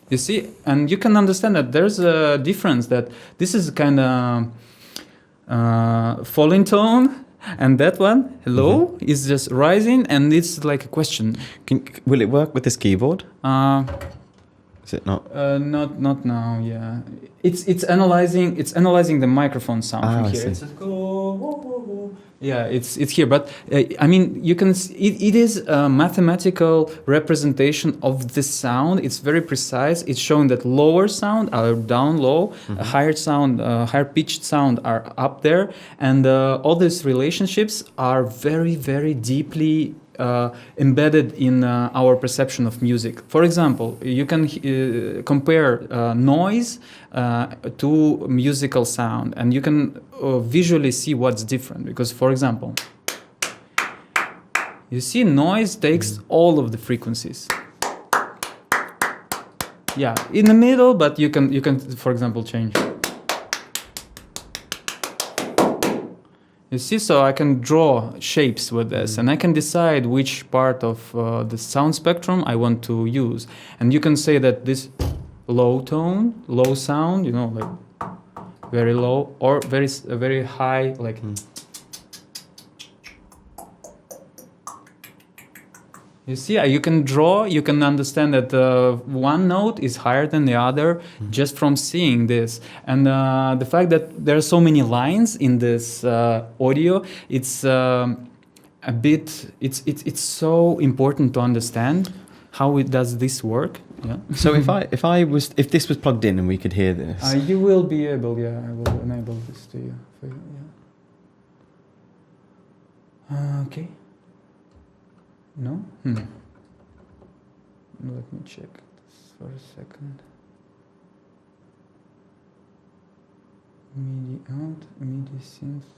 you see, and you can understand that there's a difference, that this is kind of falling tone, and that one, hello, is just rising, and it's like a question. Will it work with this keyboard? Is it not? Not now. Yeah, it's analyzing the microphone sound from here. It's like, yeah, it's here, but I mean, you can. It is a mathematical representation of the sound. It's very precise. It's showing that lower sound are down low, higher sound, higher pitched sound are up there, and all these relationships are very, very deeply embedded in our perception of music. For example, you can compare noise to musical sound, and you can visually see what's different. Because, for example, you see noise takes all of the frequencies. Yeah, in the middle, but you can, for example, change. You see, so I can draw shapes with this, and I can decide which part of the sound spectrum I want to use. And you can say that this low tone, low sound, like very low, or very high, like. You see, you can draw, you can understand that one note is higher than the other just from seeing this. And the fact that there are so many lines in this audio, it's it's so important to understand how does this work. Yeah. So if this was plugged in and we could hear this, you will be able. Yeah, I will enable this to you. Yeah. Okay. No? Let me check this for a second. MIDI out, MIDI synth.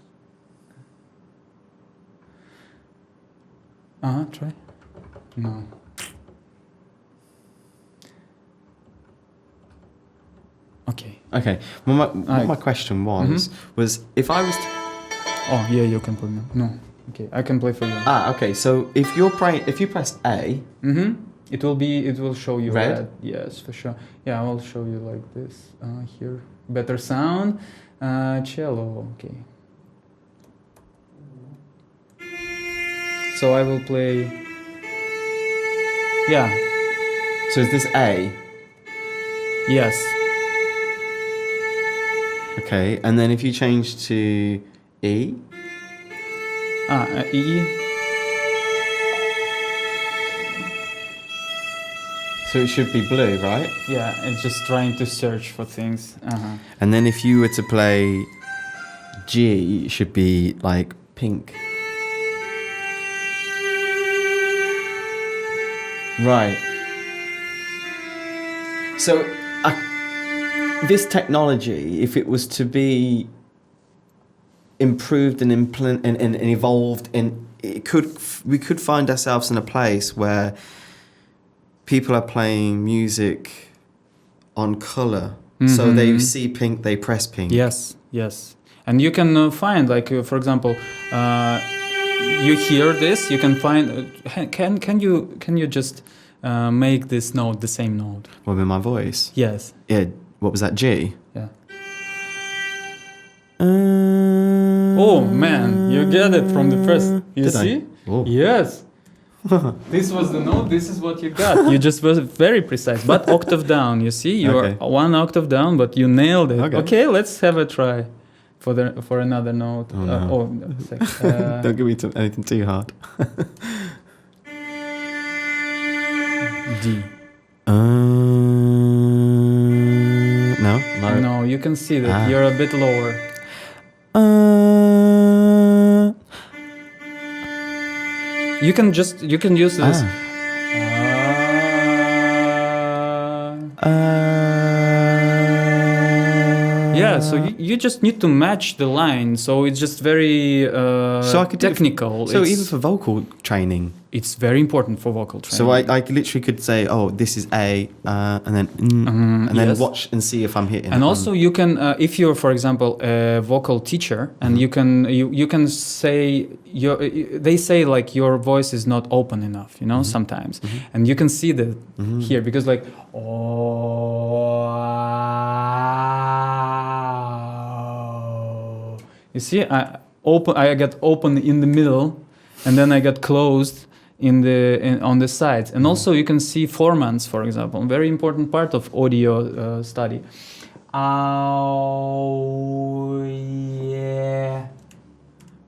Try. No. Okay. Okay. Well, my question was if I was to... Oh, yeah, you can put me. No. Okay, I can play for you. Okay. So if you press A, it will show you red. Yes, for sure. Yeah, I will show you like this here. Better sound. Cello. Okay. So I will play. Yeah. So is this A? Yes. Okay, and then if you change to E. E. So it should be blue, right? Yeah, it's just trying to search for things. And then if you were to play G, it should be like pink. Right. So this technology, if it was to be improved and evolved, we could find ourselves in a place where people are playing music on color. So they see pink, they press pink. Yes. And you can find, like, for example, you hear this, you can find, can you just make this note the same note? What, with my voice? Yes. Yeah, what was that, G? Yeah. Oh man, you get it from the first. You see? Oh. Yes. This was the note. This is what you got. You just was very precise, but octave down. You see, you are one octave down, but you nailed it. Okay, let's have a try for another note. Oh, no. Don't give me anything too hard. D. No, you can see that you're a bit lower. You can use this. Yeah, so you just need to match the line. So it's just very technical. So even for vocal training, it's very important for vocal training. So I literally could say, oh, this is A, and then and then watch and see if I'm hitting. And also you can, if you're, for example, a vocal teacher, and you can say they say like your voice is not open enough, sometimes, and you can see that here because like you see, I got open in the middle, and then I got closed on the sides. And also you can see formants, for example, a very important part of audio study. Oh yeah.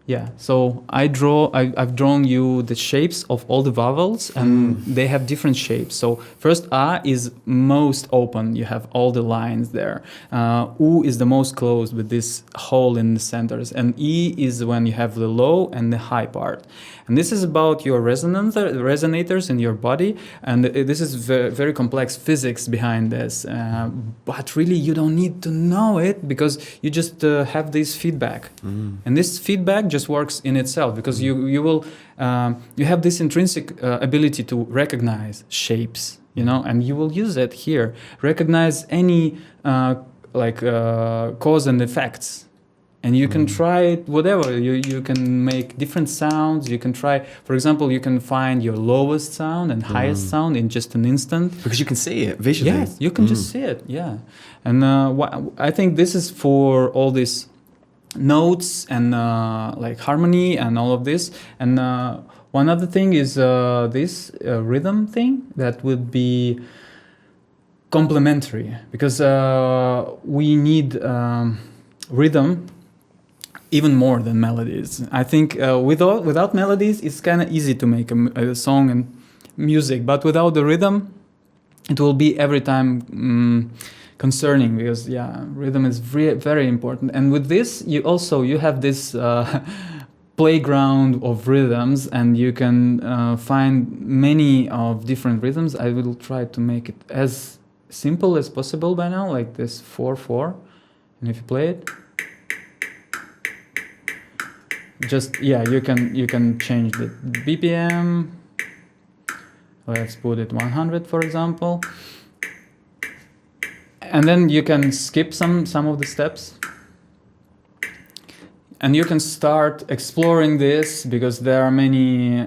Yeah, so I've drawn you the shapes of all the vowels, and they have different shapes. So first A is most open, you have all the lines there. U is the most closed with this hole in the centers, and E is when you have the low and the high part. And this is about your resonators in your body, and this is very complex physics behind this. But really, you don't need to know it because you just have this feedback, and this feedback just works in itself because you will you have this intrinsic ability to recognize shapes, you know, and you will use it here. Recognize any cause and effects. And you can try it, whatever. You can make different sounds. You can try, for example, you can find your lowest sound and highest sound in just an instant. Because you can see it visually. Yes, you can just see it, yeah. And I think this is for all these notes and like harmony and all of this. And one other thing is this rhythm thing that would be complementary. Because we need rhythm even more than melodies. I think without melodies, it's kind of easy to make a song and music, but without the rhythm, it will be every time concerning, because rhythm is very important. And with this, you have this playground of rhythms, and you can find many of different rhythms. I will try to make it as simple as possible by now, like this 4/4, and if you play it. Just you can change the BPM. Let's put it 100, for example, and then you can skip some of the steps, and you can start exploring this because there are many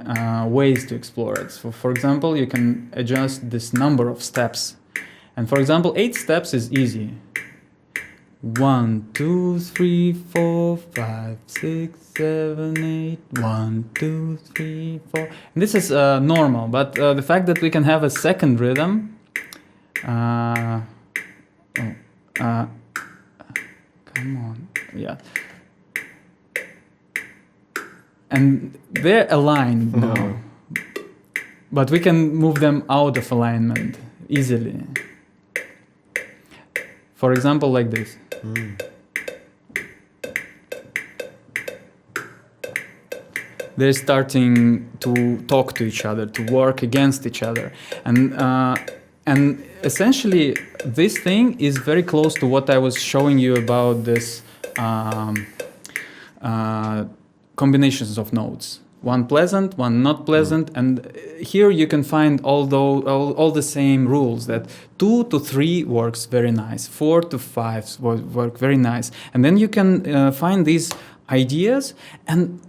ways to explore it. So, for example, you can adjust this number of steps, and for example, 8 steps is easy. 1, 2, 3, 4, 5, 6, 7, 8. 1, 2, 3, 4. And this is normal, but the fact that we can have a second rhythm. Come on, yeah. And they're aligned now, but we can move them out of alignment easily. For example, like this. They're starting to talk to each other, to work against each other, and essentially this thing is very close to what I was showing you about this combinations of notes. One pleasant, one not pleasant, and here you can find all the same rules that 2 to 3 works very nice, 4 to 5 work very nice, and then you can find these ideas and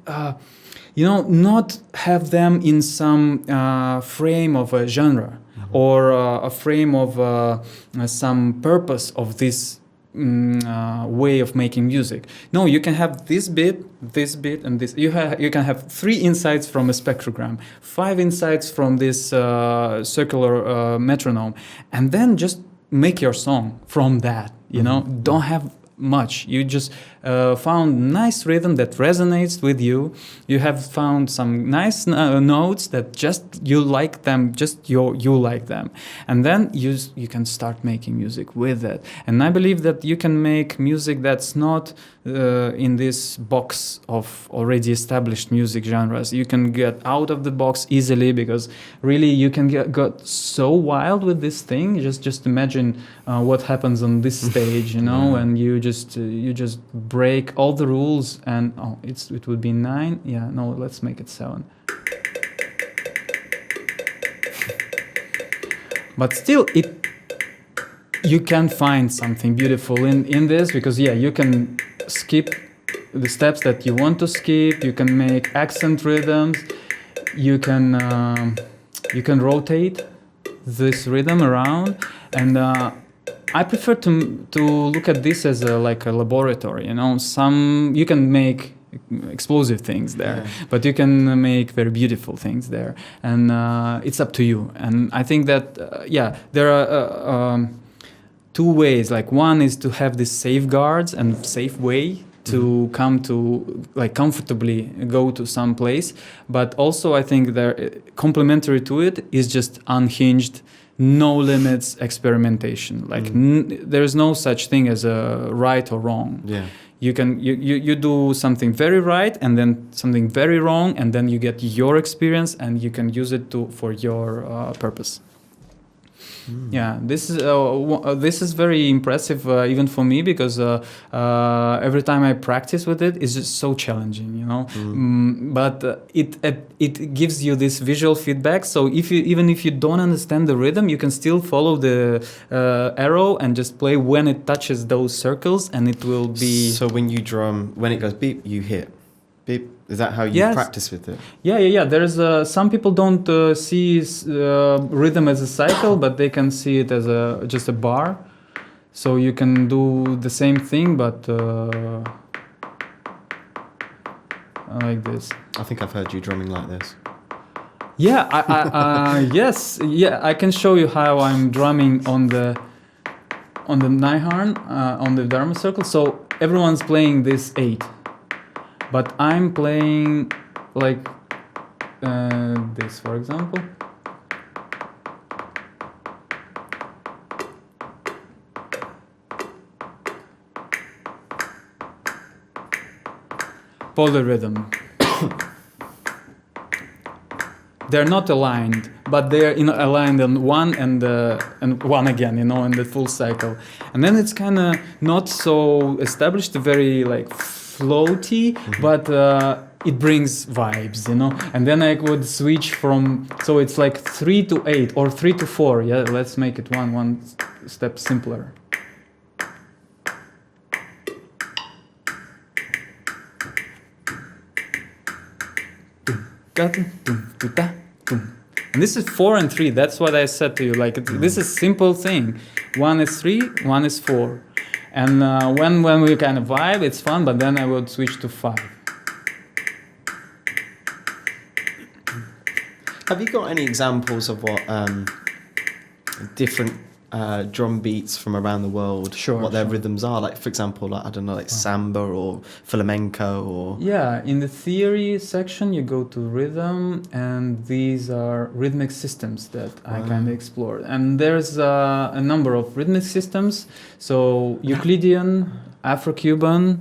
not have them in some frame of a genre or a frame of some purpose of this way of making music. No, you can have this bit, and this. You can have 3 insights from a spectrogram, 5 insights from this circular metronome, and then just make your song from that. Don't have much. You just found nice rhythm that resonates with you. You have found some nice notes that just you like them, just you like them, and then you can start making music with it. And I believe that you can make music that's not in this box of already established music genres. You can get out of the box easily because really you can get so wild with this thing. Just imagine what happens on this stage, and you just break all the rules, and it would be 9. No, let's make it 7. But still, you can find something beautiful in this because you can skip the steps that you want to skip. You can make accent rhythms. You can rotate this rhythm around, and I prefer to look at this as like a laboratory. You can make explosive things there, but you can make very beautiful things there, and it's up to you. And I think that there are 2 ways. Like, one is to have these safeguards and safe way to come to like comfortably go to some place. But also I think there complementary to it is just unhinged, no limits experimentation. Like there is no such thing as a right or wrong. Yeah. You do something very right and then something very wrong, and then you get your experience and you can use it for your purpose. Yeah, this is very impressive even for me, because every time I practice with it, it's just so challenging, you know. But it gives you this visual feedback. So even if you don't understand the rhythm, you can still follow the arrow and just play when it touches those circles, and it will be. So when you drum, when it goes beep, you hit beep. Is that how you practice with it? Yeah. There's some people don't see rhythm as a cycle, but they can see it as just a bar. So you can do the same thing, but like this. I think I've heard you drumming like this. Yeah, yes, yeah. I can show you how I'm drumming on the Nihorn, on the Dharma circle. So everyone's playing this 8. But I'm playing like this, for example. Polyrhythm. They're not aligned, but they're aligned on one and one again, in the full cycle. And then it's kind of not so established, very like floaty, but it brings vibes, and then I would switch from, so it's like 3 to 8 or 3 to 4. Yeah, let's make it one step simpler. And this is 4 and 3. That's what I said to you. Like this is simple thing. 1 is 3, 1 is 4. And when we kind of vibe, it's fun, but then I would switch to 5. Have you got any examples of what different drum beats from around the world, what their rhythms are? Like, for example, like, I don't know, like samba or flamenco or... Yeah, in the theory section, you go to rhythm, and these are rhythmic systems that I kind of explored. And there's a number of rhythmic systems. So Euclidean, Afro-Cuban,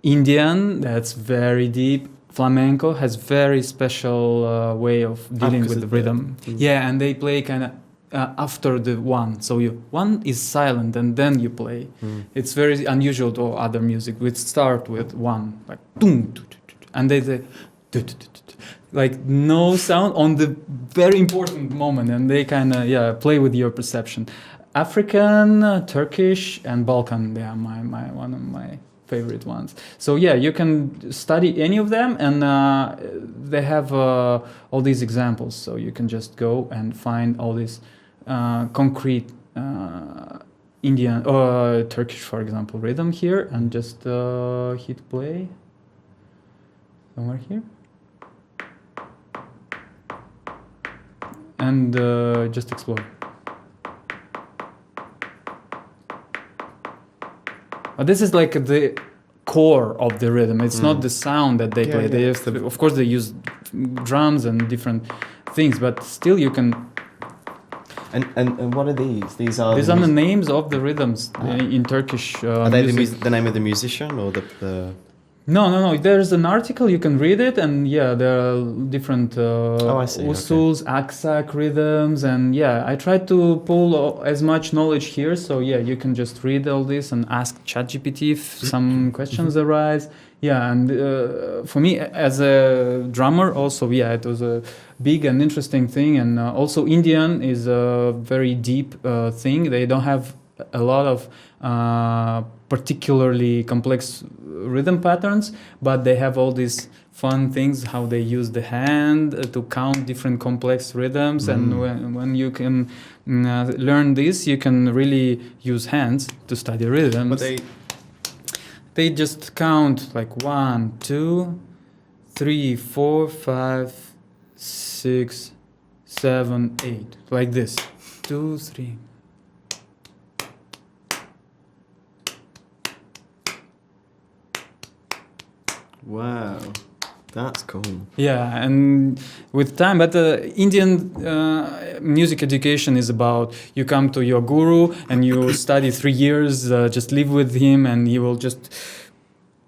Indian, that's very deep. Flamenco has very special way of dealing with the rhythm. Yeah, and they play kind of after the 1. So 1 is silent and then you play. It's very unusual to other music. We start with 1, like boom, and they say like no sound on the very important moment, and they kind of play with your perception. African, Turkish, and Balkan, they are my one of my favorite ones. So you can study any of them, and they have all these examples. So you can just go and find all these concrete Indian or Turkish, for example, rhythm here, and just hit play somewhere here, and just explore. This is like the core of the rhythm. It's not the sound that they play. They have of course, they use drums and different things, but still you can. And what are these? These are the names of the rhythms in Turkish. Are they the name of the musician or the? No. There's an article, you can read it, and there are different usuls, aksak rhythms, and I try to pull as much knowledge here. So you can just read all this and ask ChatGPT if some questions arise. And for me as a drummer also, it was a big and interesting thing. And also Indian is a very deep thing. They don't have a lot of particularly complex rhythm patterns, but they have all these fun things, how they use the hand to count different complex rhythms. And when you can learn this, you can really use hands to study rhythms. But they just count like 1, 2, 3, 4, 5, 6, 7, 8, like this. 2, 3. Wow, that's cool. Yeah, and with time, but Indian music education is about you come to your guru and you study 3 years, just live with him, and he will just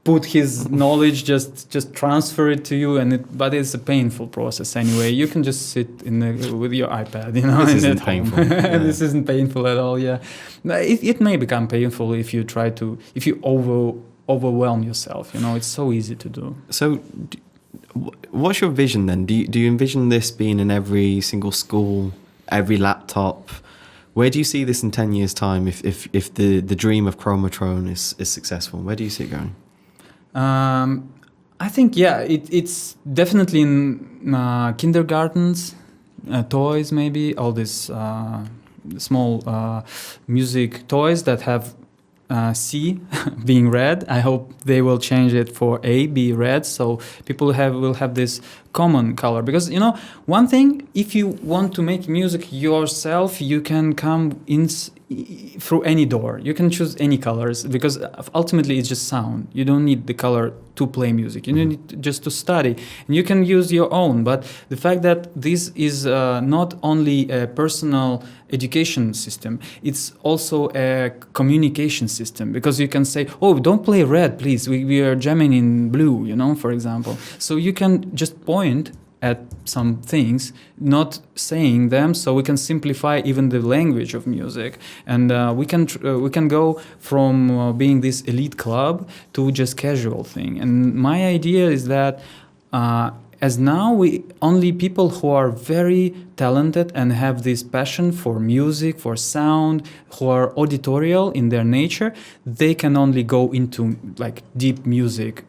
put his knowledge, just transfer it to you, but it's a painful process anyway. You can just sit with your iPad, you know. This isn't painful. Yeah. This isn't painful at all. Yeah, it may become painful if you overwhelm yourself. You know, it's so easy to do. So, what's your vision then? Do you envision this being in every single school, every laptop? Where do you see this in 10 years' time if the dream of Chromatone is successful? Where do you see it going? I think, it's definitely in kindergartens, toys maybe, all these small music toys that have C being red. I hope they will change it for A, be red, so people will have this common color. Because, you know, one thing, if you want to make music yourself, you can come in through any door. You can choose any colors, because ultimately it's just sound. You don't need the color to play music. You need just to study, and you can use your own. But the fact that this is not only a personal education system, it's also a communication system, because you can say, oh, don't play red, please, we are jamming in blue, you know, for example. So you can just point at some things, not saying them, so we can simplify even the language of music, and we can go from being this elite club to just casual thing. And my idea is that as now only people who are very talented and have this passion for music, for sound, who are auditorial in their nature, they can only go into like deep music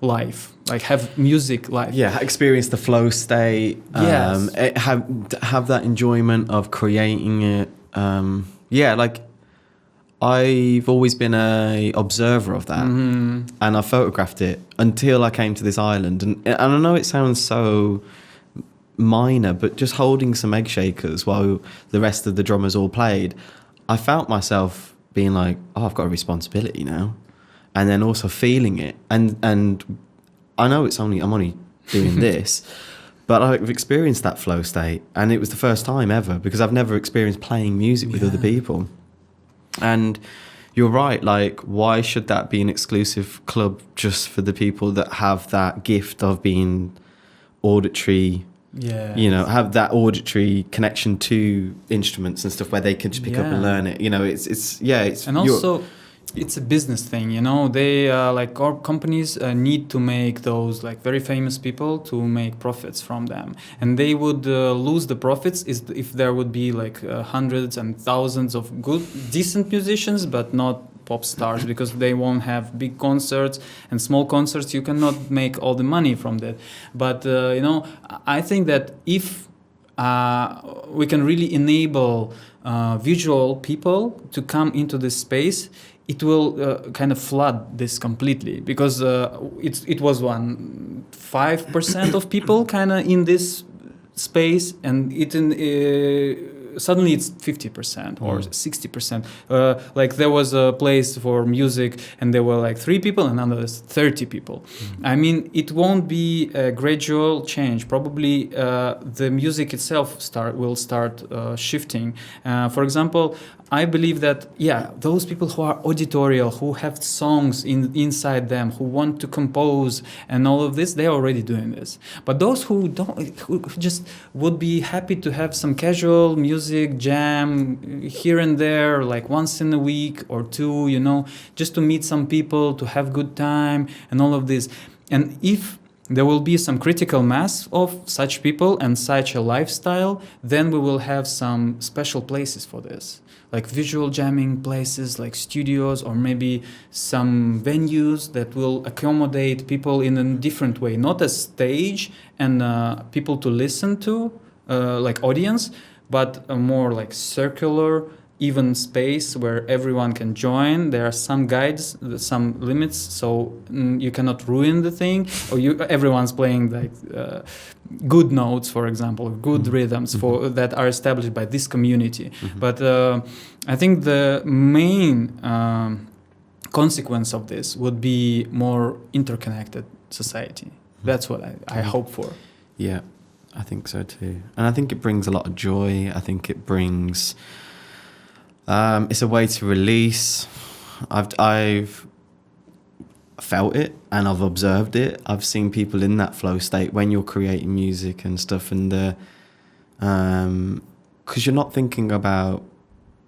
life, like have music life. Yeah, experience the flow state. Yes. Have that enjoyment of creating it. Like I've always been a observer of that, and I photographed it until I came to this island. And I know it sounds so minor, but just holding some egg shakers while the rest of the drummers all played, I felt myself being like, oh, I've got a responsibility now. And then also feeling it, and I know I'm only doing this, but I've experienced that flow state, and it was the first time ever, because I've never experienced playing music with other people. And you're right, like, why should that be an exclusive club just for the people that have that gift of being auditory? Yeah, you know, have that auditory connection to instruments and stuff where they can just pick up and learn it. You know, it's and also. It's a business thing, you know. They like our companies need to make those like very famous people to make profits from them, and they would lose the profits if there would be like hundreds and thousands of good, decent musicians, but not pop stars, because they won't have big concerts, and small concerts you cannot make all the money from that. But you know, I think that if we can really enable visual people to come into this space, it will kind of flood this completely, because it was 5% of people kind of in this space, and suddenly it's 50% or 60%. Like there was a place for music and there were like 3 people and now there's 30 people. I mean, it won't be a gradual change. Probably the music itself will start shifting. For example, I believe that, those people who are auditorial, who have songs inside them, who want to compose and all of this, they're already doing this. But those who don't, who just would be happy to have some casual music jam here and there, like once in a week or 2, you know, just to meet some people, to have good time and all of this. And if there will be some critical mass of such people and such a lifestyle, then we will have some special places for this, like visual jamming places, like studios, or maybe some venues that will accommodate people in a different way, not a stage and people to listen to, like audience, but a more like circular, even space where everyone can join. There are some guides, some limits, so you cannot ruin the thing, or everyone's playing like good notes, for example, good rhythms that are established by this community. But I think the main consequence of this would be more interconnected society. That's what I hope for. Yeah, I think so too. And I think it brings a lot of joy. I think it brings... it's a way to release. I've felt it and I've observed it. I've seen people in that flow state when you're creating music and stuff, and because you're not thinking about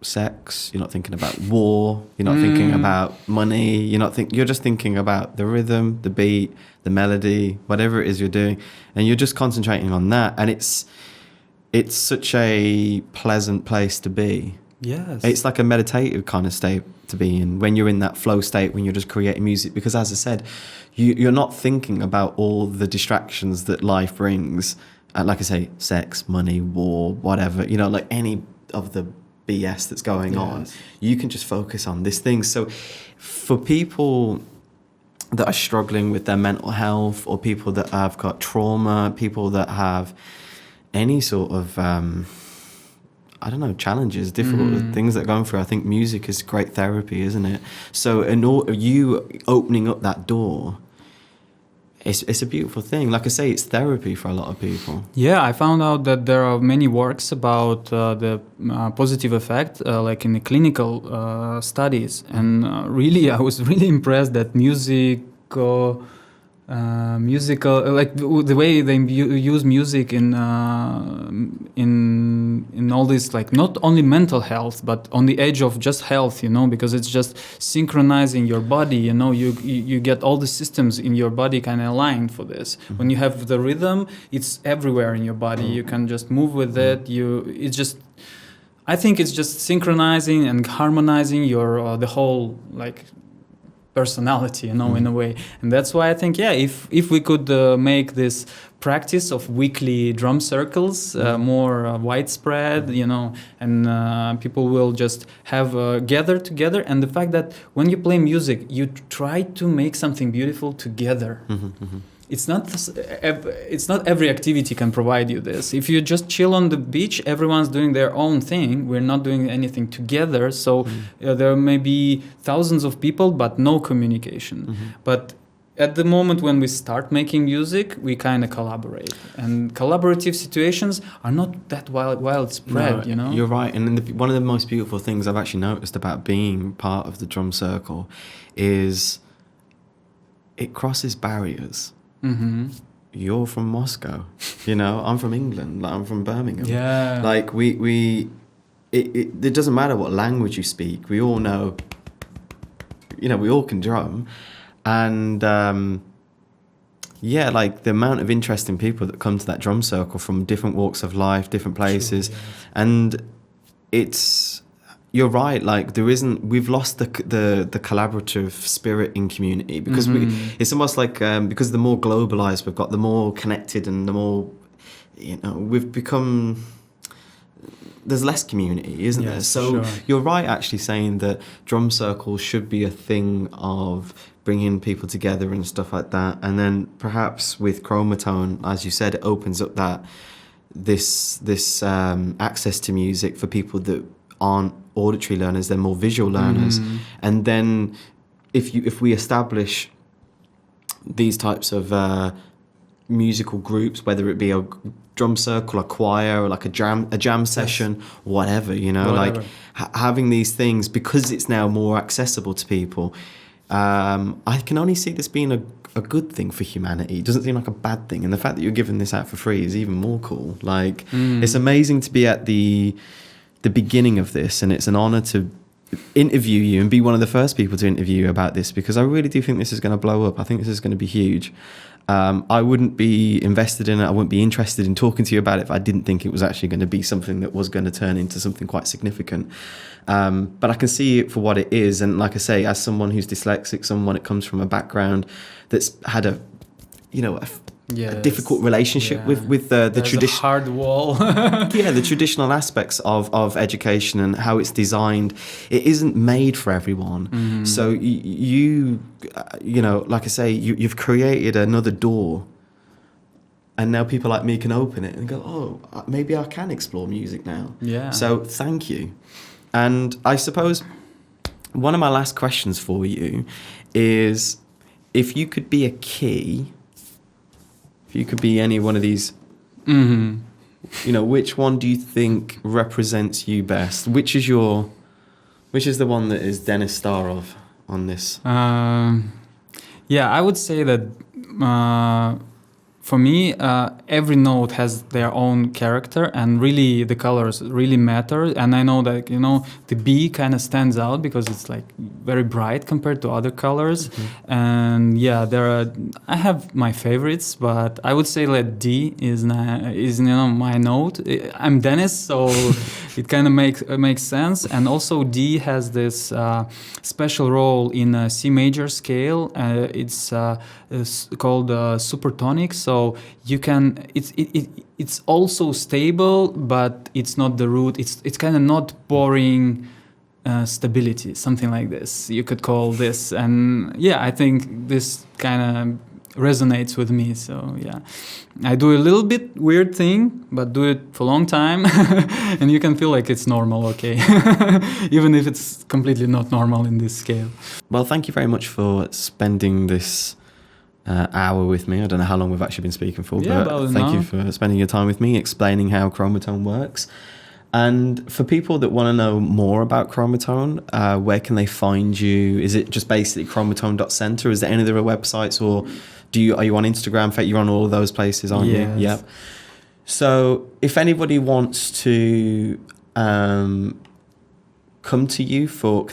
sex, you're not thinking about war, you're not thinking about money, you're just thinking about the rhythm, the beat, the melody, whatever it is you're doing, and you're just concentrating on that. And it's such a pleasant place to be. Yes. It's like a meditative kind of state to be in when you're in that flow state, when you're just creating music. Because as I said, you're not thinking about all the distractions that life brings. Like I say, sex, money, war, whatever, like any of the BS that's going on. You can just focus on this thing. So for people that are struggling with their mental health, or people that have got trauma, people that have any sort of... challenges, difficult things that are going through, I think music is great therapy, isn't it? So you opening up that door, it's a beautiful thing. Like I say, it's therapy for a lot of people. Yeah, I found out that there are many works about the positive effect, like in the clinical studies. And really, I was really impressed that musical, like the way they use music in all this, like not only mental health, but on the edge of just health, because it's just synchronizing your body. You get all the systems in your body kind of aligned for this. When you have the rhythm, it's everywhere in your body. You can just move with it. I think it's just synchronizing and harmonizing your the whole like personality, in a way. And that's why I think, if we could make this practice of weekly drum circles more widespread, and people will just have gather together. And the fact that when you play music, you try to make something beautiful together. It's not every activity can provide you this. If you just chill on the beach, everyone's doing their own thing. We're not doing anything together. So there may be thousands of people, but no communication. But at the moment when we start making music, we kind of collaborate. And collaborative situations are not that widespread, You're right. And one of the most beautiful things I've actually noticed about being part of the drum circle is it crosses barriers. You're from Moscow, I'm from England, like I'm from Birmingham. Yeah. Like it doesn't matter what language you speak. We all know, we all can drum. And like the amount of interesting people that come to that drum circle from different walks of life, different places. True, yes. And you're right, like we've lost the collaborative spirit in community, because it's almost like because the more globalized we've got, the more connected, and the more we've become, there's less community, isn't there? So sure. You're right actually saying that drum circles should be a thing of bringing people together and stuff like that. And then perhaps with Chromatone, as you said, it opens up this access to music for people that aren't auditory learners, they're more visual learners. And then if we establish these types of musical groups, whether it be a drum circle, a choir, or like a jam session, whatever, like having these things, because it's now more accessible to people, I can only see this being a good thing for humanity. It doesn't seem like a bad thing, and the fact that you're giving this out for free is even more cool. Like it's amazing to be at the beginning of this, and it's an honor to interview you and be one of the first people to interview you about this, because I really do think this is going to blow up. I think this is going to be huge. I wouldn't be invested in it, I wouldn't be interested in talking to you about it if I didn't think it was actually going to be something that was going to turn into something quite significant. But I can see it for what it is, and like I say, as someone who's dyslexic, someone that comes from a background that's had a difficult relationship with the traditional hard wall. The traditional aspects of education and how it's designed, it isn't made for everyone. So you like I say, you've created another door, and now people like me can open it and go, oh, maybe I can explore music now. So thank you. And I suppose One of my last questions for you is, if you could be a key, if you could be any one of these, Mm-hmm. which one do you think represents you best? Which is the one that is Denis Starov on this? Yeah, I would say that for me, every note has their own character, and really the colors really matter. And I know that the B kind of stands out because it's like very bright compared to other colors. And yeah, I have my favorites, but I would say that D is my note. I'm Dennis, so it kind of makes sense. And also D has this special role in a C major scale. It's called supertonic. So you can it's also stable, but it's not the root. It's kind of not boring stability, something like this. You could call this, and yeah, I think this kind of resonates with me. So yeah, I do a little bit weird thing, but do it for a long time, and you can feel like it's normal, okay, even if it's completely not normal in this scale. Well, thank you very much for spending this hour with me. I don't know how long we've actually been speaking for, but thank you for spending your time with me, explaining how Chromatone works. And for people that want to know more about Chromatone, where can they find you? Is it just basically chromatone.center? Is there any other websites, or are you on Instagram? You're on all of those places, aren't you? Yep. So if anybody wants to can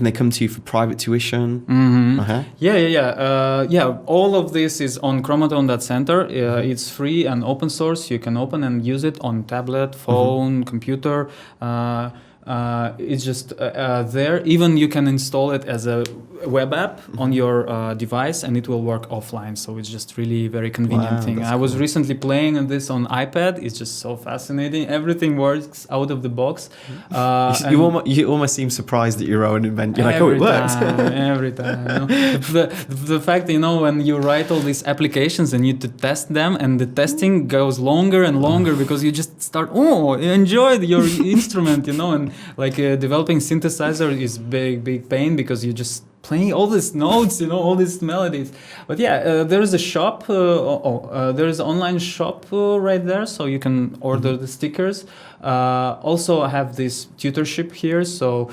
they come to you for private tuition? Mm-hmm. Yeah. All of this is on chromatone.center. It's free and open source. You can open and use it on tablet, phone, computer. It's just there. Even you can install it as a web app on your device, and it will work offline. So it's just really very convenient thing. I was recently playing this on iPad. It's just so fascinating. Everything works out of the box. You almost seem surprised that your own invention. You're like, it works. Every time. The fact, when you write all these applications and you need to test them, and the testing goes longer and longer because you just start, you enjoyed your instrument, and like developing synthesizer is big pain because you just playing all these notes, all these melodies. But yeah, there is a shop. There is an online shop right there, so you can order the stickers. Also, I have this tutorship here, so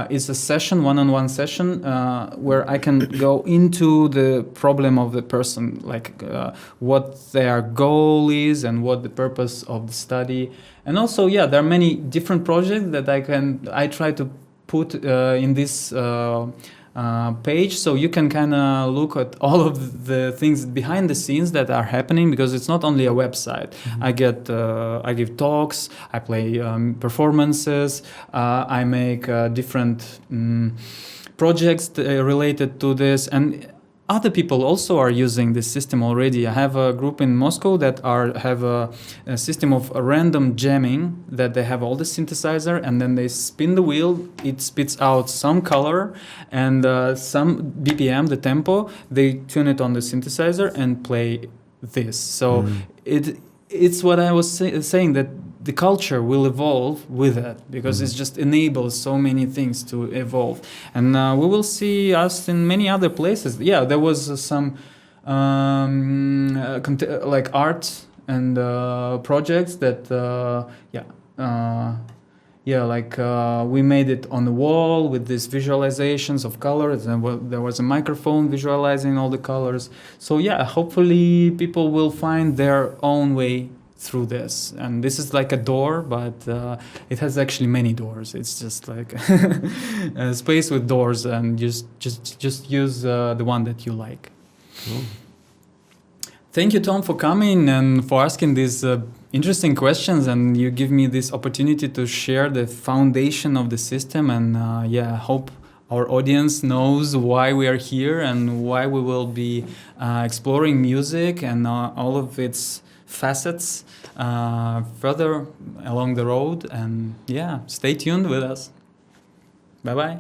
it's a session, one-on-one session, where I can go into the problem of the person, like what their goal is and what the purpose of the study. And also, there are many different projects that I try to put in this page, so you can kind of look at all of the things behind the scenes that are happening, because it's not only a website. I give talks, I play performances, I make different projects related to this, and other people also are using this system already. I have a group in Moscow that have a system of random jamming, that they have all the synthesizer, and then they spin the wheel, it spits out some color and some BPM, the tempo. They tune it on the synthesizer and play this. So it's what I was saying, that the culture will evolve with it, because it just enables so many things to evolve. And we will see us in many other places. Yeah, there was some like art and projects that, we made it on the wall with these visualizations of colors, and there was a microphone visualizing all the colors. So yeah, hopefully people will find their own way through this. And this is like a door, but it has actually many doors. It's just like a space with doors, and just use the one that you like. Cool. Thank you, Tom, for coming and for asking these interesting questions, and you give me this opportunity to share the foundation of the system. And I hope our audience knows why we are here and why we will be exploring music and all of its facets further along the road. And stay tuned with us. Bye-bye.